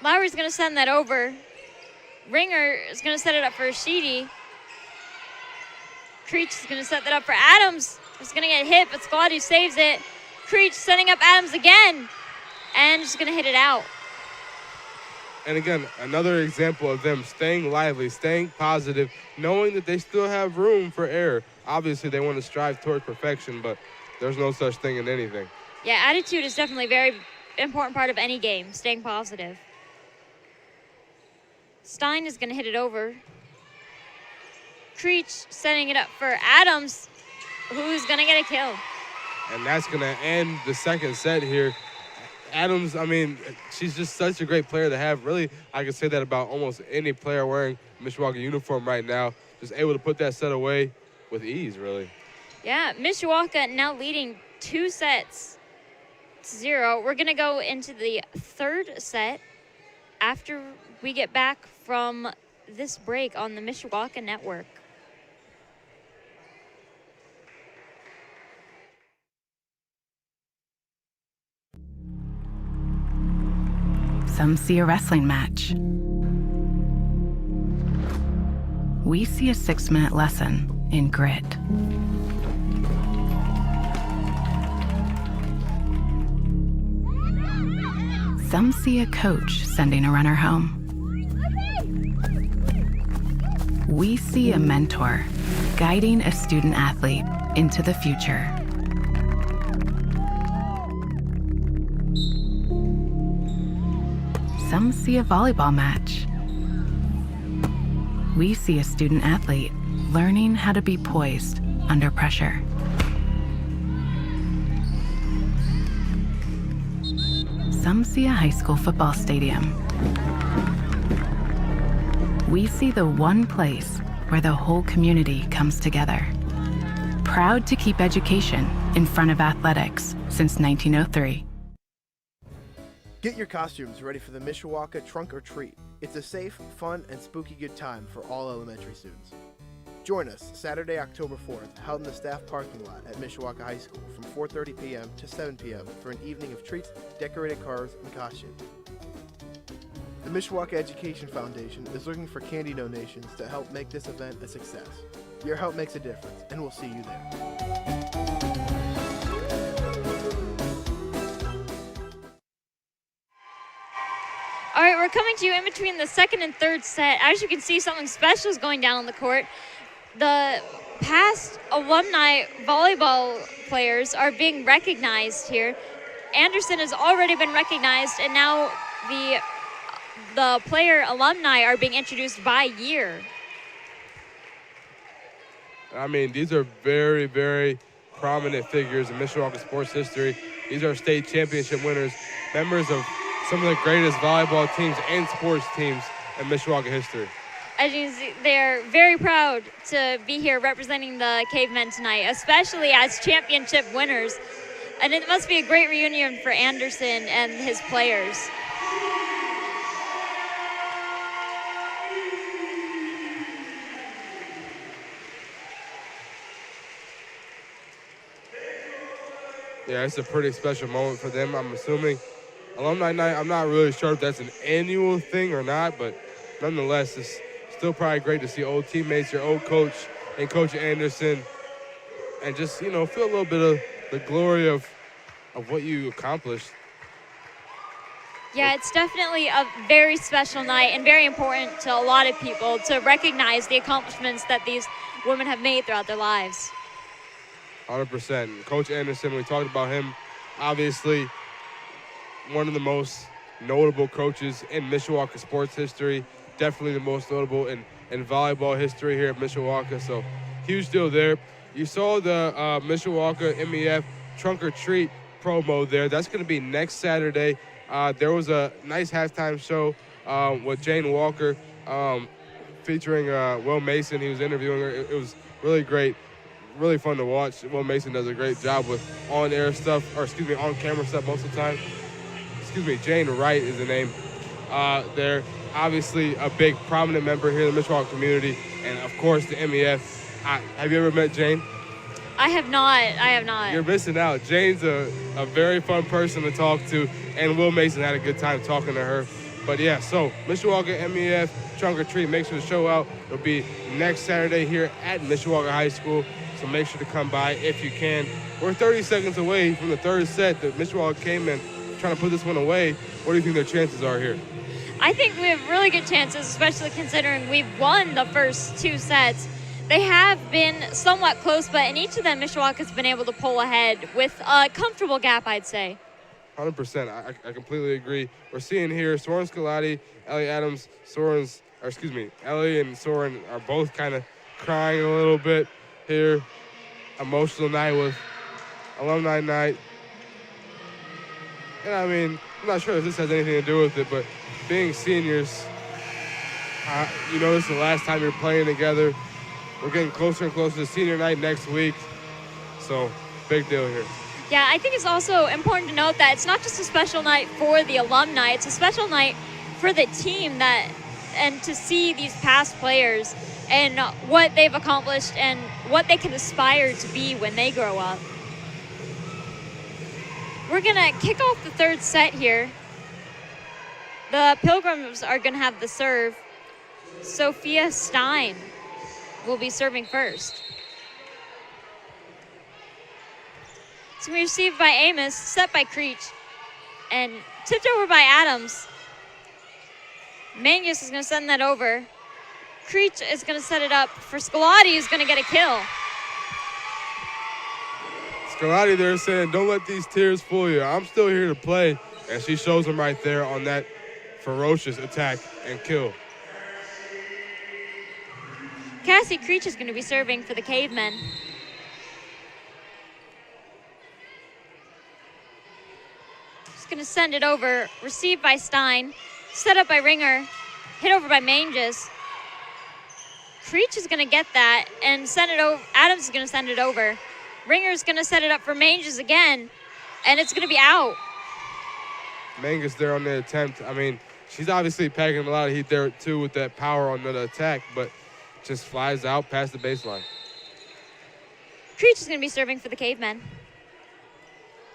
Lowry's going to send that over. Ringer is going to set it up for Sheedy. Creech is going to set that up for Adams. It's going to get hit, but Scalati saves it. Creech setting up Adams again, and just going to hit it out. And again, another example of them staying lively, staying positive, knowing that they still have room for error. Obviously, they want to strive towards perfection, but there's no such thing in anything. Yeah, attitude is definitely a very important part of any game, staying positive. Stein is going to hit it over. Creech setting it up for Adams, who's going to get a kill. And that's going to end the second set here. Adams, I mean, she's just such a great player to have. Really, I can say that about almost any player wearing Mishawaka uniform right now. Just able to put that set away with ease, really. Yeah, Mishawaka now leading 2-0. We're going to go into the third set after we get back from this break on the Mishawaka Network. Some see a wrestling match. We see a 6-minute lesson in grit. Some see a coach sending a runner home. We see a mentor guiding a student athlete into the future. Some see a volleyball match. We see a student athlete learning how to be poised under pressure. Some see a high school football stadium. We see the one place where the whole community comes together. Proud to keep education in front of athletics since 1903. Get your costumes ready for the Mishawaka Trunk or Treat. It's a safe, fun, and spooky good time for all elementary students. Join us Saturday, October 4th, held in the staff parking lot at Mishawaka High School from 4:30 p.m. to 7 p.m. for an evening of treats, decorated cars, and costumes. The Mishawaka Education Foundation is looking for candy donations to help make this event a success. Your help makes a difference, and we'll see you there. All right, we're coming to you in between the second and third set. As you can see, something special is going down on the court. The past alumni volleyball players are being recognized here. Anderson has already been recognized, and now the player alumni are being introduced by year. I mean, these are very, very prominent figures in Mishawaka sports history. These are state championship winners, members of some of the greatest volleyball teams and sports teams in Mishawaka history. As you can see, they're very proud to be here representing the Cavemen tonight, especially as championship winners. And it must be a great reunion for Anderson and his players. Yeah, it's a pretty special moment for them, I'm assuming. Alumni night, I'm not really sure if that's an annual thing or not, but nonetheless, it's still probably great to see old teammates, your old coach and Coach Anderson, and just, you know, feel a little bit of the glory of what you accomplished. Yeah, it's definitely a very special night and very important to a lot of people to recognize the accomplishments that these women have made throughout their lives. 100%. Coach Anderson, we talked about him, obviously one of the most notable coaches in Mishawaka sports history, definitely the most notable in volleyball history here at Mishawaka, so huge deal there. You saw the Mishawaka MEF Trunk or Treat promo there. That's going to be next Saturday. There was a nice halftime show with Jane Walker featuring Will Mason. He was interviewing her. It was really great, really fun to watch. Will Mason does a great job with on-camera stuff most of the time. Jane Wright is the name. They're obviously a big, prominent member here in the Mishawaka community, and of course the MEF. Have you ever met Jane? I have not. You're missing out. Jane's a very fun person to talk to, and Will Mason had a good time talking to her. But yeah, so Mishawaka MEF Trunk or Treat, make sure to show out. It'll be next Saturday here at Mishawaka High School, so make sure to come by if you can. We're 30 seconds away from the third set that Mishawaka came in trying to put this one away. What do you think their chances are here? I think we have really good chances, especially considering we've won the first 2 sets. They have been somewhat close, but in each of them, Mishawaka's been able to pull ahead with a comfortable gap, I'd say. 100%. I completely agree. We're seeing here Soren Scalati, Ellie Adams, Ellie and Soren are both kind of crying a little bit here. Emotional night with alumni night. And I mean, I'm not sure if this has anything to do with it, but being seniors, you know, this is the last time you're playing together. We're getting closer and closer to senior night next week. So, big deal here. Yeah, I think it's also important to note that it's not just a special night for the alumni, it's a special night for the team and to see these past players and what they've accomplished and what they can aspire to be when they grow up. We're gonna kick off the third set here. The Pilgrims are gonna have the serve. Sophia Stein will be serving first. It's going to be received by Amos, set by Creech, and tipped over by Adams. Mangus is going to send that over. Creech is going to set it up for Scalati, who's going to get a kill. Scalati there saying, don't let these tears fool you. I'm still here to play. And she shows him right there on that ferocious attack and kill. Cassie Creech is going to be serving for the Cavemen. Going to send it over, received by Stein, set up by Ringer, hit over by Manges. Creech is going to get that and send it over. Adams is going to send it over. Ringer's going to set it up for Manges again, and it's going to be out. Manges there on the attempt. I mean, she's obviously packing a lot of heat there too with that power on the attack, but just flies out past the baseline. Creech is going to be serving for the Cavemen.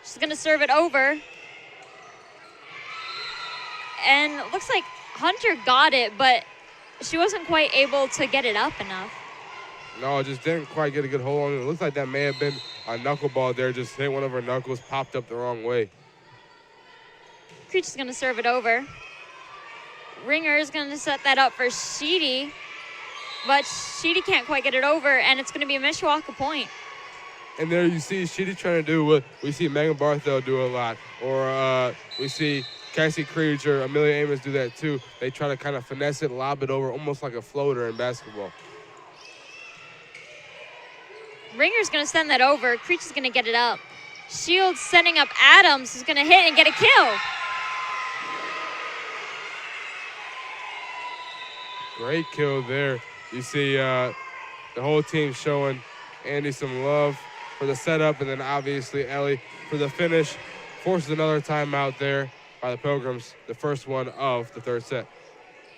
She's going to serve it over. And it looks like Hunter got it, but she wasn't quite able to get it up enough. No, just didn't quite get a good hold on it. It looks like that may have been a knuckleball there, just hit one of her knuckles, popped up the wrong way. Creech is going to serve it over. Ringer is going to set that up for Sheedy, but Sheedy can't quite get it over, and it's going to be a Mishawaka point. And there you see Sheedy trying to do what we see Megan Barthel do a lot, or we see Cassie Creech or Amelia Amos do that too. They try to kind of finesse it, lob it over, almost like a floater in basketball. Ringer's going to send that over. Creech is going to get it up. Shields sending up Adams, who's going to hit and get a kill. Great kill there. You see the whole team showing Andy some love for the setup, and then obviously Ellie for the finish. Forces another timeout there by the Pilgrims, the first one of the third set.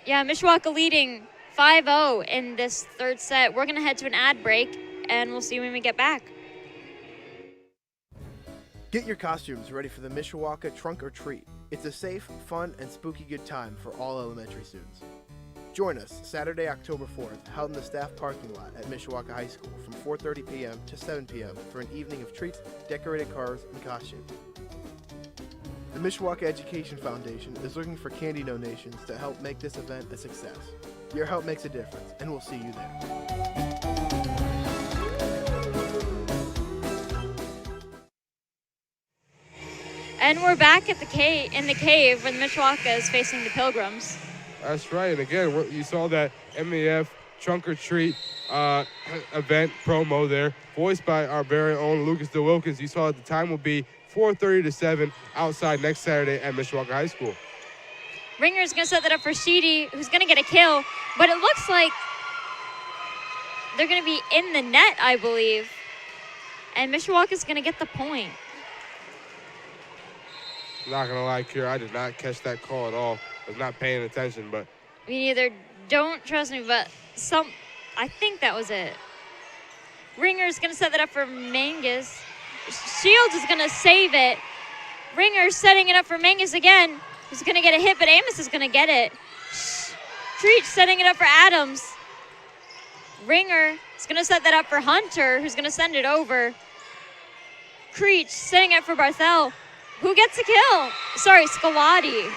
Yeah, Mishawaka leading 5-0 in this third set. We're going to head to an ad break, and we'll see when we get back. Get your costumes ready for the Mishawaka Trunk or Treat. It's a safe, fun, and spooky good time for all elementary students. Join us Saturday, October 4th, held in the staff parking lot at Mishawaka High School from 4:30 p.m. to 7 p.m. for an evening of treats, decorated cars, and costumes. The Mishawaka Education Foundation is looking for candy donations to help make this event a success. Your help makes a difference, and we'll see you there. And we're back at in the cave when Mishawaka is facing the Pilgrims. That's right. And again, you saw that MEF Trunk or Treat event promo there, voiced by our very own Lucas DeWilkins. You saw the time will be 4:30 to 7 outside next Saturday at Mishawaka High School. Ringer's going to set that up for Sheedy, who's going to get a kill, but it looks like they're going to be in the net, I believe. And Mishawaka's going to get the point. Not going to lie, Kira, I did not catch that call at all. was not paying attention, but Me neither. Don't trust me, but I think that was it. Ringer's going to set that up for Mangus. Shields is going to save it. Ringer setting it up for Mangus again. He's going to get a hit, but Amos is going to get it. Creech setting it up for Adams. Ringer is going to set that up for Hunter, who's going to send it over. Creech setting it for Barthel, who gets a kill. Sorry, Scalati,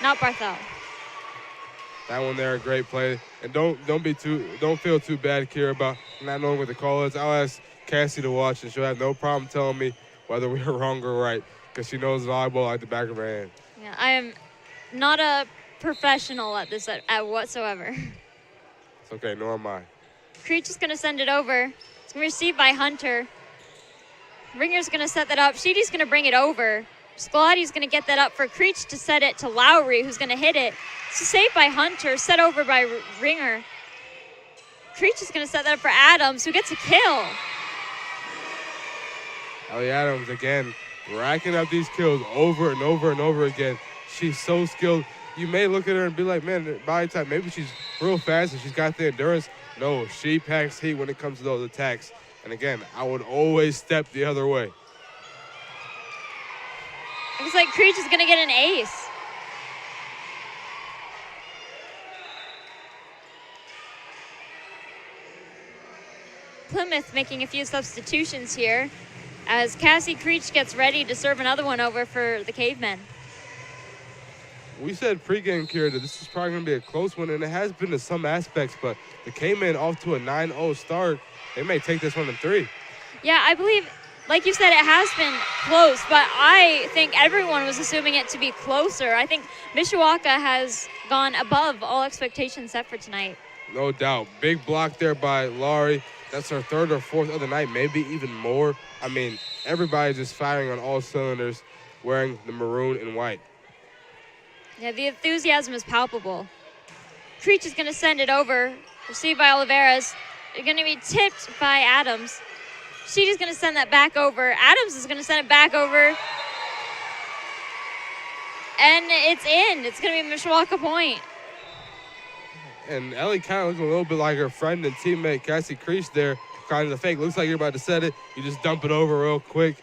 not Barthel. that one there, a great play. And don't feel too bad, Kira, about not knowing what the call is. I'll ask Cassie to watch, and she'll have no problem telling me whether we were wrong or right, because she knows volleyball like the back of her hand. Yeah, I am not a professional at this at whatsoever. It's okay, nor am I. Creech is going to send it over. It's going to be received by Hunter. Ringer's going to set that up. Sheedy's going to bring it over. Scalati's going to get that up for Creech to set it to Lowry, who's going to hit it. It's saved by Hunter, set over by Ringer. Creech is going to set that up for Adams, who gets a kill. Ellie Adams, again, racking up these kills over and over and over again. She's so skilled. You may look at her and be like, man, body type, maybe she's real fast and she's got the endurance. No, she packs heat when it comes to those attacks. And again, I would always step the other way. Looks like Creech is going to get an ace. Plymouth making a few substitutions here as Cassie Creech gets ready to serve another one over for the Cavemen. We said pregame, Kira, that this is probably going to be a close one, and it has been in some aspects, but the Cavemen off to a 9-0 start. They may take this one in 3. Yeah, I believe, like you said, it has been close, but I think everyone was assuming it to be closer. I think Mishawaka has gone above all expectations set for tonight. No doubt. Big block there by Laurie. That's her 3rd or 4th of the night, maybe even more. I mean, everybody's just firing on all cylinders wearing the maroon and white. Yeah, the enthusiasm is palpable. Creech is going to send it over, received by Oliveras. It's going to be tipped by Adams. Sheedy's going to send that back over. Adams is going to send it back over. And it's in. It's going to be Mishawaka point. And Ellie kind of looking a little bit like her friend and teammate Cassie Creech there, kind of the fake. Looks like you're about to set it. You just dump it over real quick.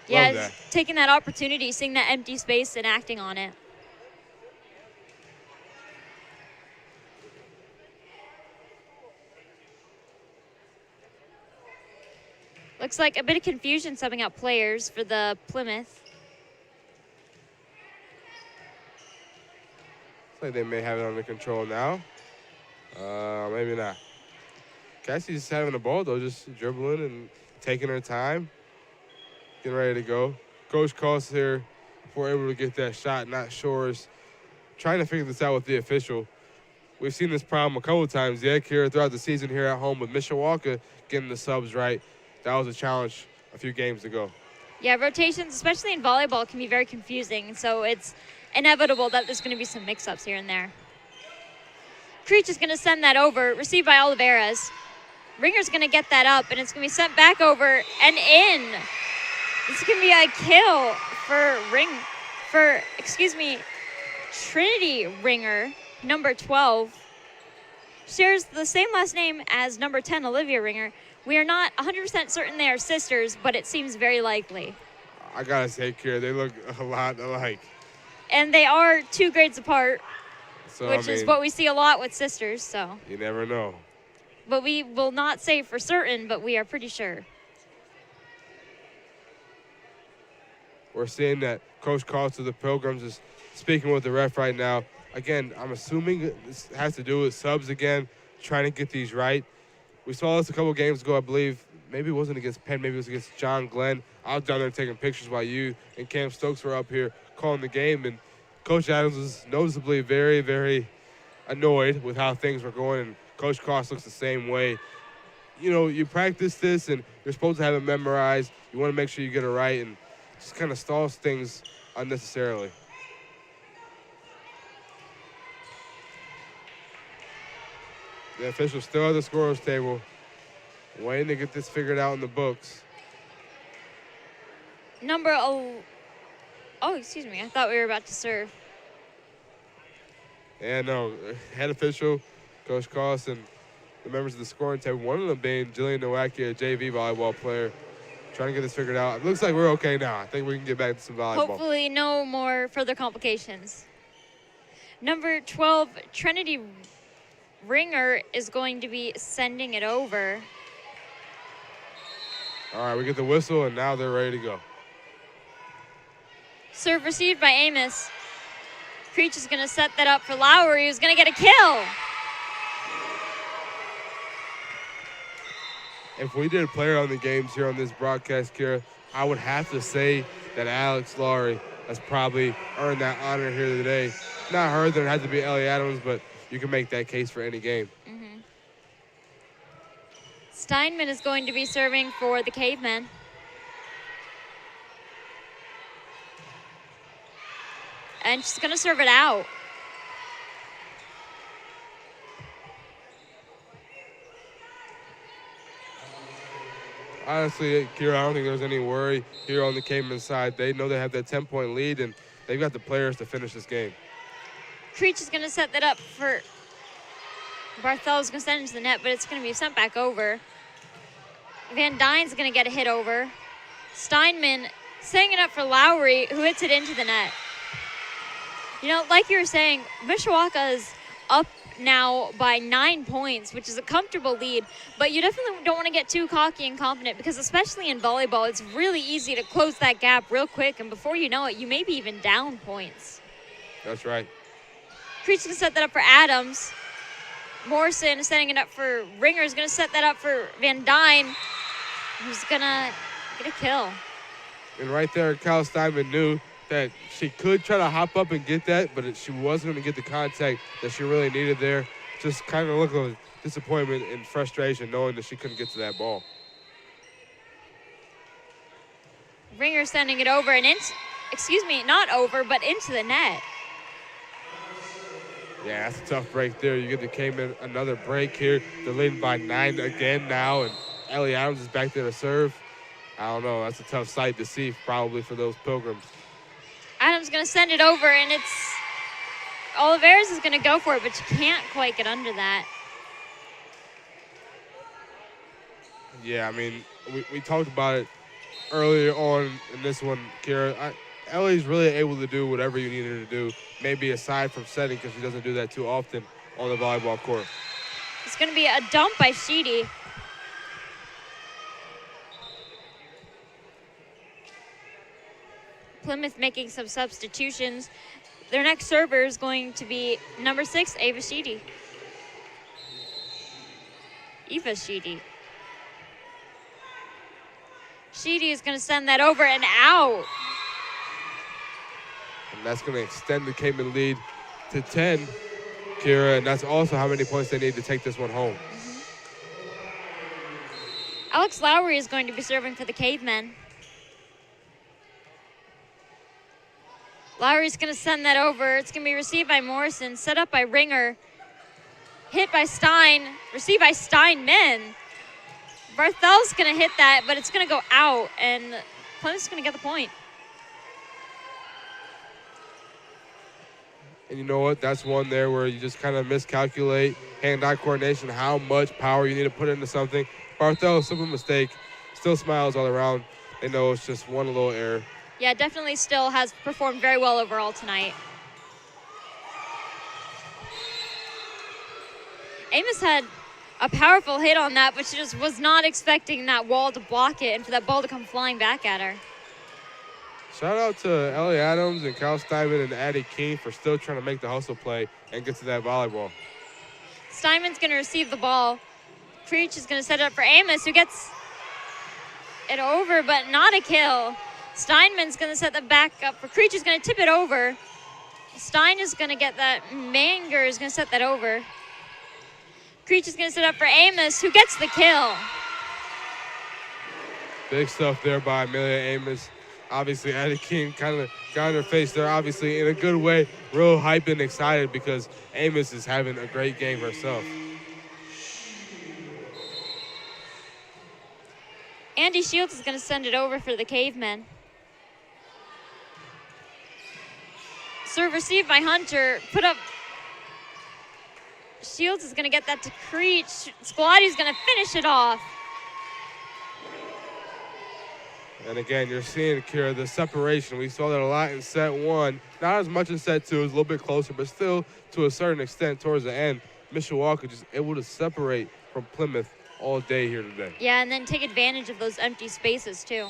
Yeah, Love that. Taking that opportunity, seeing that empty space and acting on it. Looks like a bit of confusion subbing out players for the Plymouth. Looks like they may have it under control now. Maybe not. Cassie's having the ball, though, just dribbling and taking her time, getting ready to go. Coach Cost here, if we're able to get that shot, not sure, is trying to figure this out with the official. We've seen this problem a couple times, yeah, Kira, throughout the season here at home with Mishawaka getting the subs right. That was a challenge a few games ago. Yeah, rotations, especially in volleyball, can be very confusing, so it's inevitable that there's going to be some mix-ups here and there. Creech is going to send that over, received by Oliveras. Ringer's going to get that up, and it's going to be sent back over and in. This is going to be a kill for Trinity Ringer, number 12. Shares the same last name as number 10, Olivia Ringer. We are not 100% certain they are sisters, but it seems very likely. I got to say, Kira, they look a lot alike. And they are 2 grades apart, So, which is what we see a lot with sisters, so. You never know. But we will not say for certain, but we are pretty sure. We're seeing that Coach Cost of the Pilgrims is speaking with the ref right now. Again, I'm assuming this has to do with subs again, trying to get these right. We saw this a couple games ago, I believe. Maybe it wasn't against Penn, maybe it was against John Glenn. I was down there taking pictures while you and Cam Stokes were up here calling the game, and Coach Adams was noticeably very, very annoyed with how things were going, and Coach Cost looks the same way. You know, you practice this, and you're supposed to have it memorized. You want to make sure you get it right, and just kind of stalls things unnecessarily. The officials still at the scorer's table, waiting to get this figured out in the books. Excuse me, I thought we were about to serve. And head official, Coach Carlson, the members of the scoring table, one of them being Jillian Nowacki, a JV volleyball player, trying to get this figured out. It looks like we're okay now. I think we can get back to some volleyball. Hopefully no more further complications. Number 12, Trinity Ringer is going to be sending it over. All right, we get the whistle, and now they're ready to go. Serve received by Amos. Creech is going to set that up for Lowry, who's going to get a kill. If we did player on the games here on this broadcast, Kira, I would have to say that Alex Lowry has probably earned that honor here today. Not her, there had to be Ellie Adams, but you can make that case for any game. Steinman is going to be serving for the Cavemen. And she's going to serve it out. Honestly, Kira, I don't think there's any worry here on the Caveman side. They know they have that 10-point lead, and they've got the players to finish this game. Creech is going to set that up for Barthel's going to send it to the net, but it's going to be sent back over. Van Dyne's going to get a hit over. Steinman setting it up for Lowry, who hits it into the net. You know, like you were saying, Mishawaka is up now by 9 points, which is a comfortable lead, but you definitely don't want to get too cocky and confident because especially in volleyball, it's really easy to close that gap real quick, and before you know it, you may be even down points. That's right. Creech can set that up for Adams. Morrison is setting it up for Ringer, is going to set that up for Van Dyne, who's going to get a kill. And right there, Kyle Steinman knew that she could try to hop up and get that, but she wasn't going to get the contact that she really needed there. Just kind of looked like disappointment and frustration knowing that she couldn't get to that ball. Ringer sending it over and not over, but into the net. Yeah, that's a tough break there. You get the Cayman another break here. They're leading by 9 again now, and Ellie Adams is back there to serve. I don't know. That's a tough sight to see probably for those Pilgrims. Adams going to send it over, and Oliveras is going to go for it, but you can't quite get under that. Yeah, I mean, we talked about it earlier on in this one, Kira. Ellie's really able to do whatever you need her to do, maybe aside from setting because she doesn't do that too often on the volleyball court. It's going to be a dump by Sheedy. Plymouth making some substitutions. Their next server is going to be number 6, Eva Sheedy. Sheedy is going to send that over and out. And that's going to extend the Cayman lead to 10, Kira, and that's also how many points they need to take this one home. Alex Lowry is going to be serving for the Cavemen. Lowry's going to send that over. It's going to be received by Morrison, set up by Ringer, hit by Stein, received by Steinman. Barthel's going to hit that, but it's going to go out, and Plymouth's going to get the point. And you know what? That's one there where you just kind of miscalculate hand-eye coordination, how much power you need to put into something. Barthel, simple mistake, still smiles all around. They know it's just one little error. Yeah, definitely still has performed very well overall tonight. Amos had a powerful hit on that, but she just was not expecting that wall to block it and for that ball to come flying back at her. Shout out to Ellie Adams and Kyle Steinman and Addie King for still trying to make the hustle play and get to that volleyball. Steinman's going to receive the ball. Creech is going to set it up for Amos, who gets it over, but not a kill. Steinman's going to set the back up for Creech, who's going to tip it over. Stein is going to get that. Manger is going to set that over. Creech is going to set up for Amos, who gets the kill. Big stuff there by Amelia Amos. Obviously, Addie King kind of got in her face there, obviously, in a good way. Real hype and excited because Amos is having a great game herself. Andy Shields is going to send it over for the Cavemen. Serve received by Hunter. Put up Shields is going to get that to Creech. Squatty's going to finish it off. And again, you're seeing, Kira, the separation. We saw that a lot in set 1. Not as much in set 2. It was a little bit closer, but still, to a certain extent, towards the end, Mishawaka just able to separate from Plymouth all day here today. Yeah, and then take advantage of those empty spaces, too.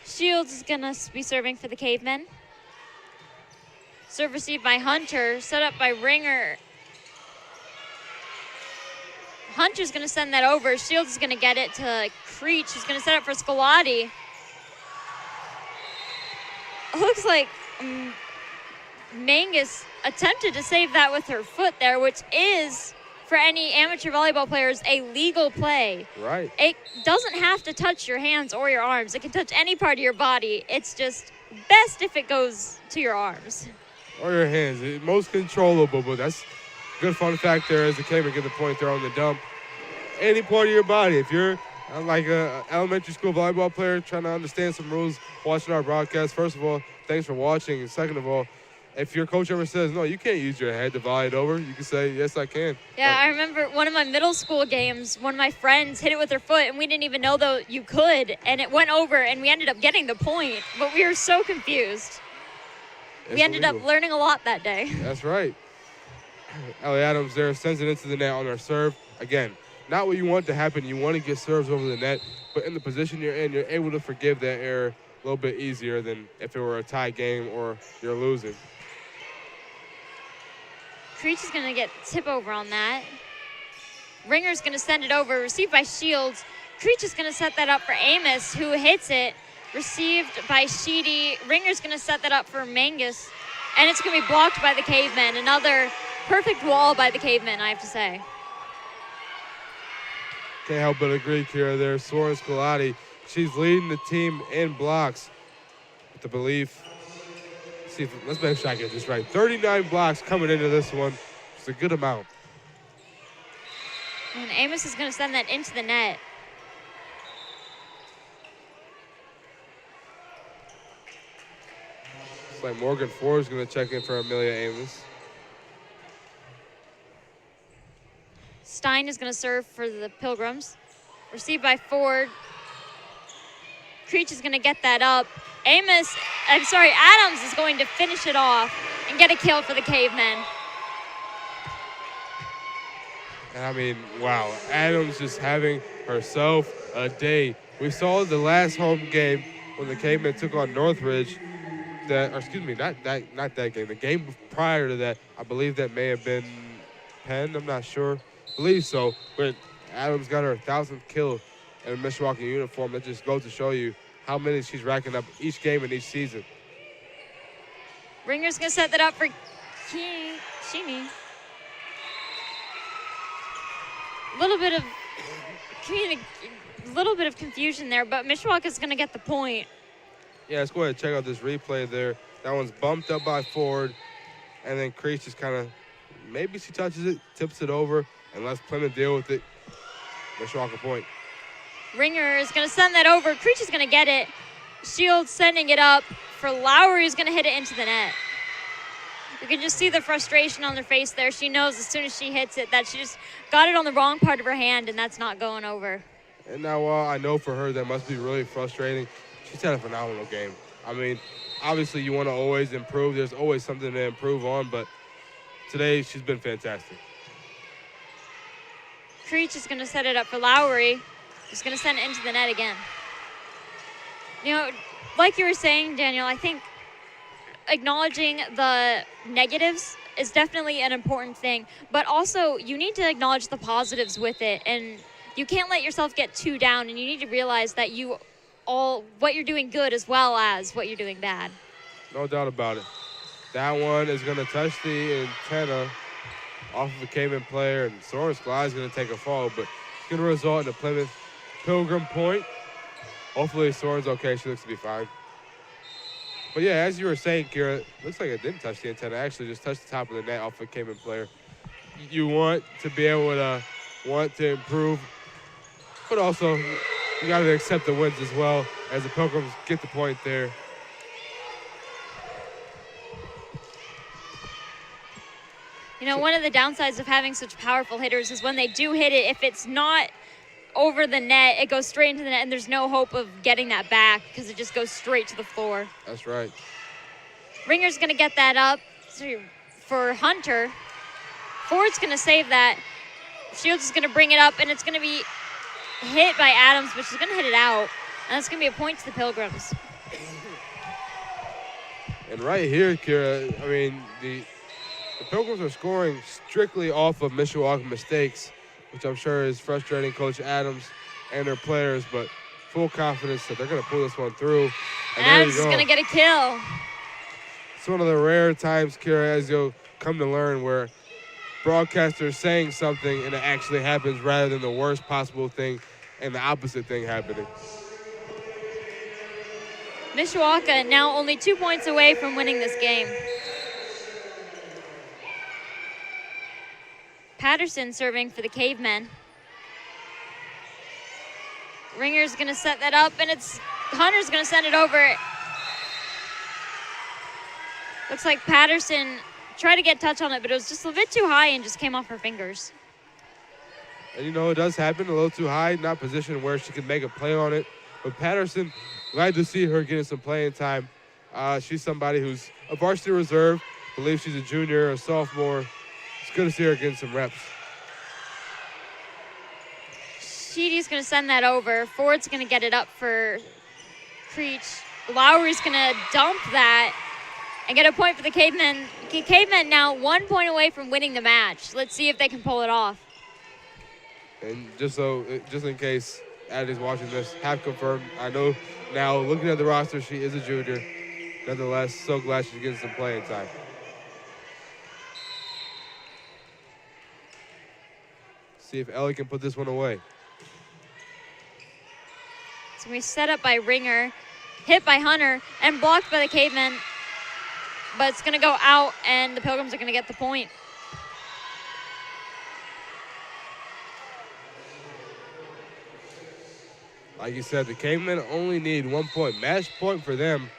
Shields is going to be serving for the Cavemen. Serve received by Hunter, set up by Ringer. Hunter's going to send that over. Shields is going to get it to Creech, who's going to set up for Scolati. Looks like Mangus attempted to save that with her foot there, which is, for any amateur volleyball players, a legal play. Right. It doesn't have to touch your hands or your arms. It can touch any part of your body. It's just best if it goes to your arms. Or your hands. It's most controllable, but that's good fun fact there as the Cavemen get the point there on the dump. Any part of your body. If you're like an elementary school volleyball player trying to understand some rules watching our broadcast, first of all, thanks for watching. And second of all, if your coach ever says, no, you can't use your head to volley it over, you can say, yes, I can. Yeah, I remember one of my middle school games, one of my friends hit it with her foot, and we didn't even know that you could, and it went over, and we ended up getting the point, but we were so confused. We ended up learning a lot that day. That's right. Ellie Adams there sends it into the net on her serve. Again, not what you want to happen. You want to get serves over the net, but in the position you're in, you're able to forgive that error a little bit easier than if it were a tie game or you're losing. Creech is going to get tip over on that. Ringer's going to send it over, received by Shields. Creech is going to set that up for Amos, who hits it. Received by Sheedy. Ringer's going to set that up for Mangus, and it's going to be blocked by the Cavemen. Another perfect wall by the Cavemen, I have to say. Can't help but agree, Kira, there. Soren Scolati, she's leading the team in blocks with the belief. Let's make sure I get this right. 39 blocks coming into this one. It's a good amount. And Amos is going to send that into the net. It's like Morgan Ford is going to check in for Amelia Amos. Stein is going to serve for the Pilgrims. Received by Ford. Creech is going to get that up. Adams is going to finish it off and get a kill for the Cavemen. And I mean, wow, Adams just having herself a day. We saw the last home game when the Cavemen took on Northridge. Not that game. The game prior to that, I believe that may have been Penn. I'm not sure. I believe so. But Adams got her 1,000th kill in a Mishawaka uniform. That just goes to show you how many she's racking up each game in each season. Ringer's going to set that up for Sheeny. A little bit of confusion there, but Mishawaka's going to get the point. Yeah, let's go ahead and check out this replay there. That one's bumped up by Ford, and then Creech just kind of, maybe she touches it, tips it over, and lets Plymouth deal with it. Mishawaka point. Ringer is going to send that over. Creech is going to get it. Shields sending it up for Lowry, who's going to hit it into the net. You can just see the frustration on her face there. She knows as soon as she hits it that she just got it on the wrong part of her hand, and that's not going over. And now, while I know for her that must be really frustrating, she's had a phenomenal game. I mean, obviously you want to always improve. There's always something to improve on, but today she's been fantastic. Creech is going to set it up for Lowry. He's going to send it into the net again. You know, like you were saying, Daniel, I think acknowledging the negatives is definitely an important thing, but also you need to acknowledge the positives with it, and you can't let yourself get too down, and you need to realize that what you're doing good as well as what you're doing bad. No doubt about it. That one is going to touch the antenna off of a Caveman player, and Soren Skly is going to take a fall, but it's going to result in a Plymouth Pilgrim point. Hopefully Soren's okay. She looks to be fine. But yeah, as you were saying, Kira, looks like it didn't touch the antenna. Actually, just touched the top of the net off a Caveman player. You want to be able to improve, but also you got to accept the wins as well, as the Pilgrims get the point there. You know, one of the downsides of having such powerful hitters is when they do hit it, if it's not over the net, it goes straight into the net, and there's no hope of getting that back because it just goes straight to the floor. That's right. Ringer's going to get that up for Hunter. Ford's going to save that. Shields is going to bring it up, and it's going to be hit by Adams, but she's going to hit it out. And that's going to be a point to the Pilgrims. And right here, Kira, I mean, the Pilgrims are scoring strictly off of Mishawaka mistakes, which I'm sure is frustrating Coach Adams and their players, but full confidence that they're going to pull this one through. And Adams is going to get a kill. It's one of the rare times, Kira, as you'll come to learn, where broadcasters saying something and it actually happens rather than the worst possible thing and the opposite thing happening. Mishawaka now only 2 points away from winning this game. Patterson serving for the Cavemen. Ringer's going to set that up, and Hunter's going to send it over. Looks like Patterson tried to get touch on it, but it was just a bit too high and just came off her fingers. And, you know, it does happen a little too high, not positioned where she can make a play on it. But Patterson, glad to see her getting some playing time. She's somebody who's a varsity reserve. I believe she's a junior, a sophomore. It's good to see her getting some reps. Sheedy's going to send that over. Ford's going to get it up for Creech. Lowry's going to dump that and get a point for the Cavemen. Cavemen now 1 point away from winning the match. Let's see if they can pull it off. And just in case Addie's watching this, have confirmed. I know now, looking at the roster, she is a junior. Nonetheless, so glad she's getting some playing time. See if Ellie can put this one away. So we set up by Ringer, hit by Hunter, and blocked by the Cavemen. But it's going to go out, and the Pilgrims are going to get the point. Like you said, the Cavemen only need 1 point. Match point for them.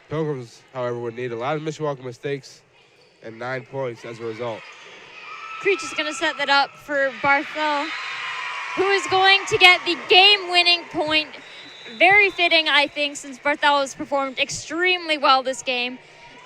Pilgrims, however, would need a lot of Mishawaka mistakes and 9 points as a result. Creech is going to set that up for Barthel, who is going to get the game-winning point. Very fitting, I think, since Barthel has performed extremely well this game.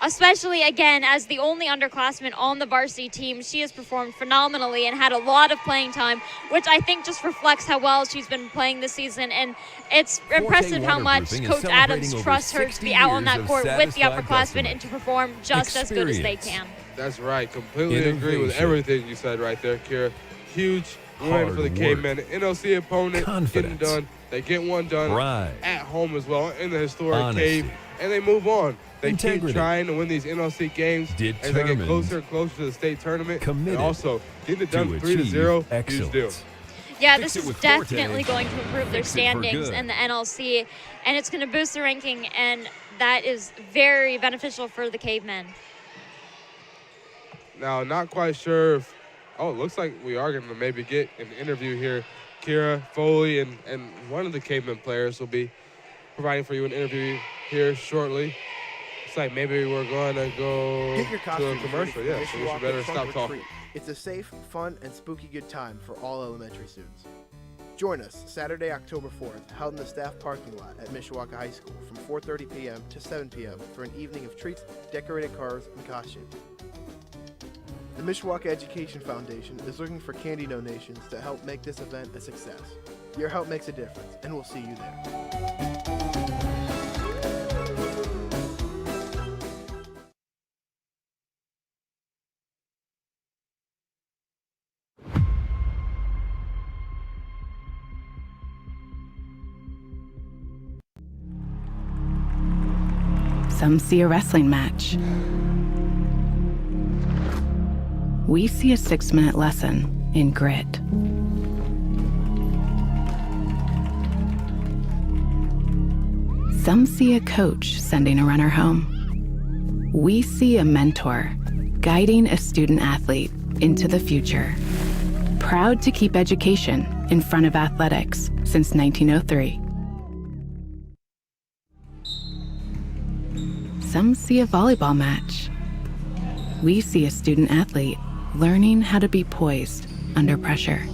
Especially, again, as the only underclassman on the varsity team, she has performed phenomenally and had a lot of playing time, which I think just reflects how well she's been playing this season. And it's impressive how much Coach Adams trusts her to be out on that court with the upperclassmen and to perform just as good as they can. That's right. Completely agree with everything you said right there, Kira. Huge win for the Cavemen. NLC opponent getting done. They get one done at home as well in the historic Cave, and they move on. They keep trying to win these NLC games as they get closer and closer to the state tournament. And also, getting it done 3-0, huge deal. Yeah, this is definitely going to improve their standings in the NLC, and it's going to boost the ranking, and that is very beneficial for the Cavemen. Now, not quite sure if, it looks like we are going to maybe get an interview here. Kira Foley and one of the Cavemen players will be providing for you an interview here shortly. It's like maybe we're going to go to a commercial, so we should better stop talking. It's a safe, fun, and spooky good time for all elementary students. Join us Saturday, October 4th, held in the staff parking lot at Mishawaka High School from 4:30 p.m. to 7 p.m. for an evening of treats, decorated cars, and costumes. The Mishawaka Education Foundation is looking for candy donations to help make this event a success. Your help makes a difference, and we'll see you there. Some see a wrestling match. We see a 6-minute lesson in grit. Some see a coach sending a runner home. We see a mentor guiding a student athlete into the future. Proud to keep education in front of athletics since 1903. Some see a volleyball match. we see a student athlete learning how to be poised under pressure.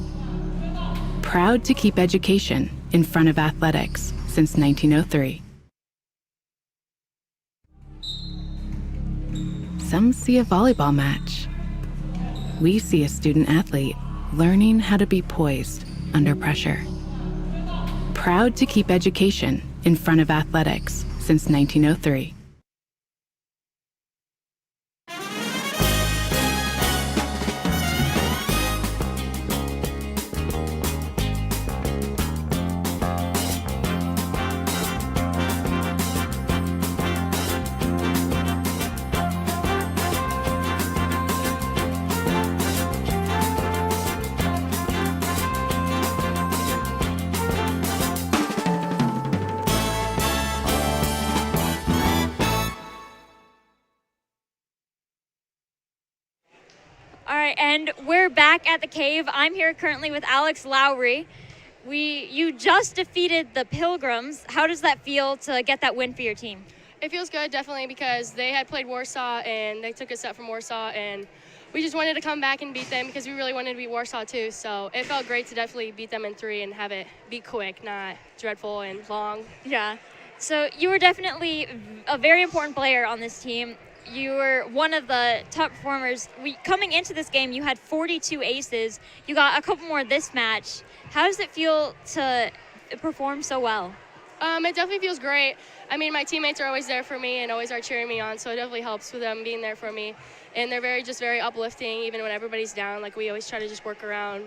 Proud to keep education in front of athletics since 1903. Some see a volleyball match. We see a student athlete learning how to be poised under pressure. Proud to keep education in front of athletics since 1903. All right, and we're back at the cave. I'm here currently with Alex Lowry. You just defeated the Pilgrims. How does that feel to get that win for your team? It feels good, definitely, because they had played Warsaw and they took a set from Warsaw, and we just wanted to come back and beat them because we really wanted to beat Warsaw too. So it felt great to definitely beat them in 3 and have it be quick, not dreadful and long. Yeah. So you were definitely a very important player on this team. You were one of the top performers. Coming into this game, you had 42 aces. You got a couple more this match. How does it feel to perform so well? It definitely feels great. I mean, my teammates are always there for me and always are cheering me on, so it definitely helps with them being there for me. And they're very uplifting, even when everybody's down. Like, we always try to just work around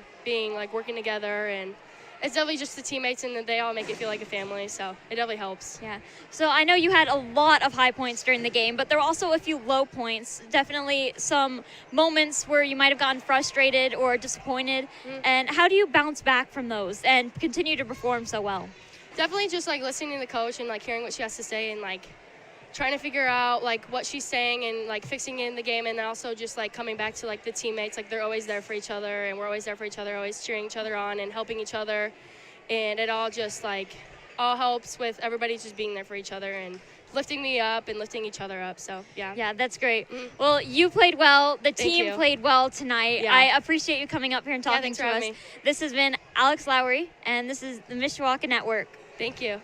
working together, and it's definitely just the teammates, and they all make it feel like a family, so it definitely helps. Yeah. So I know you had a lot of high points during the game, but there were also a few low points. Definitely some moments where you might have gotten frustrated or disappointed. And how do you bounce back from those and continue to perform so well? Definitely just listening to the coach and hearing what she has to say and trying to figure out what she's saying and fixing it in the game, and also just coming back to the teammates. They're always there for each other, and we're always there for each other, always cheering each other on and helping each other, and it all just all helps with everybody just being there for each other and lifting me up and lifting each other up. So yeah, that's great. Well, you played well, the team played well tonight. Yeah. I appreciate you coming up here and talking to us. Me. This has been Alex Lowry, and this is the Mishawaka Network. Thank you.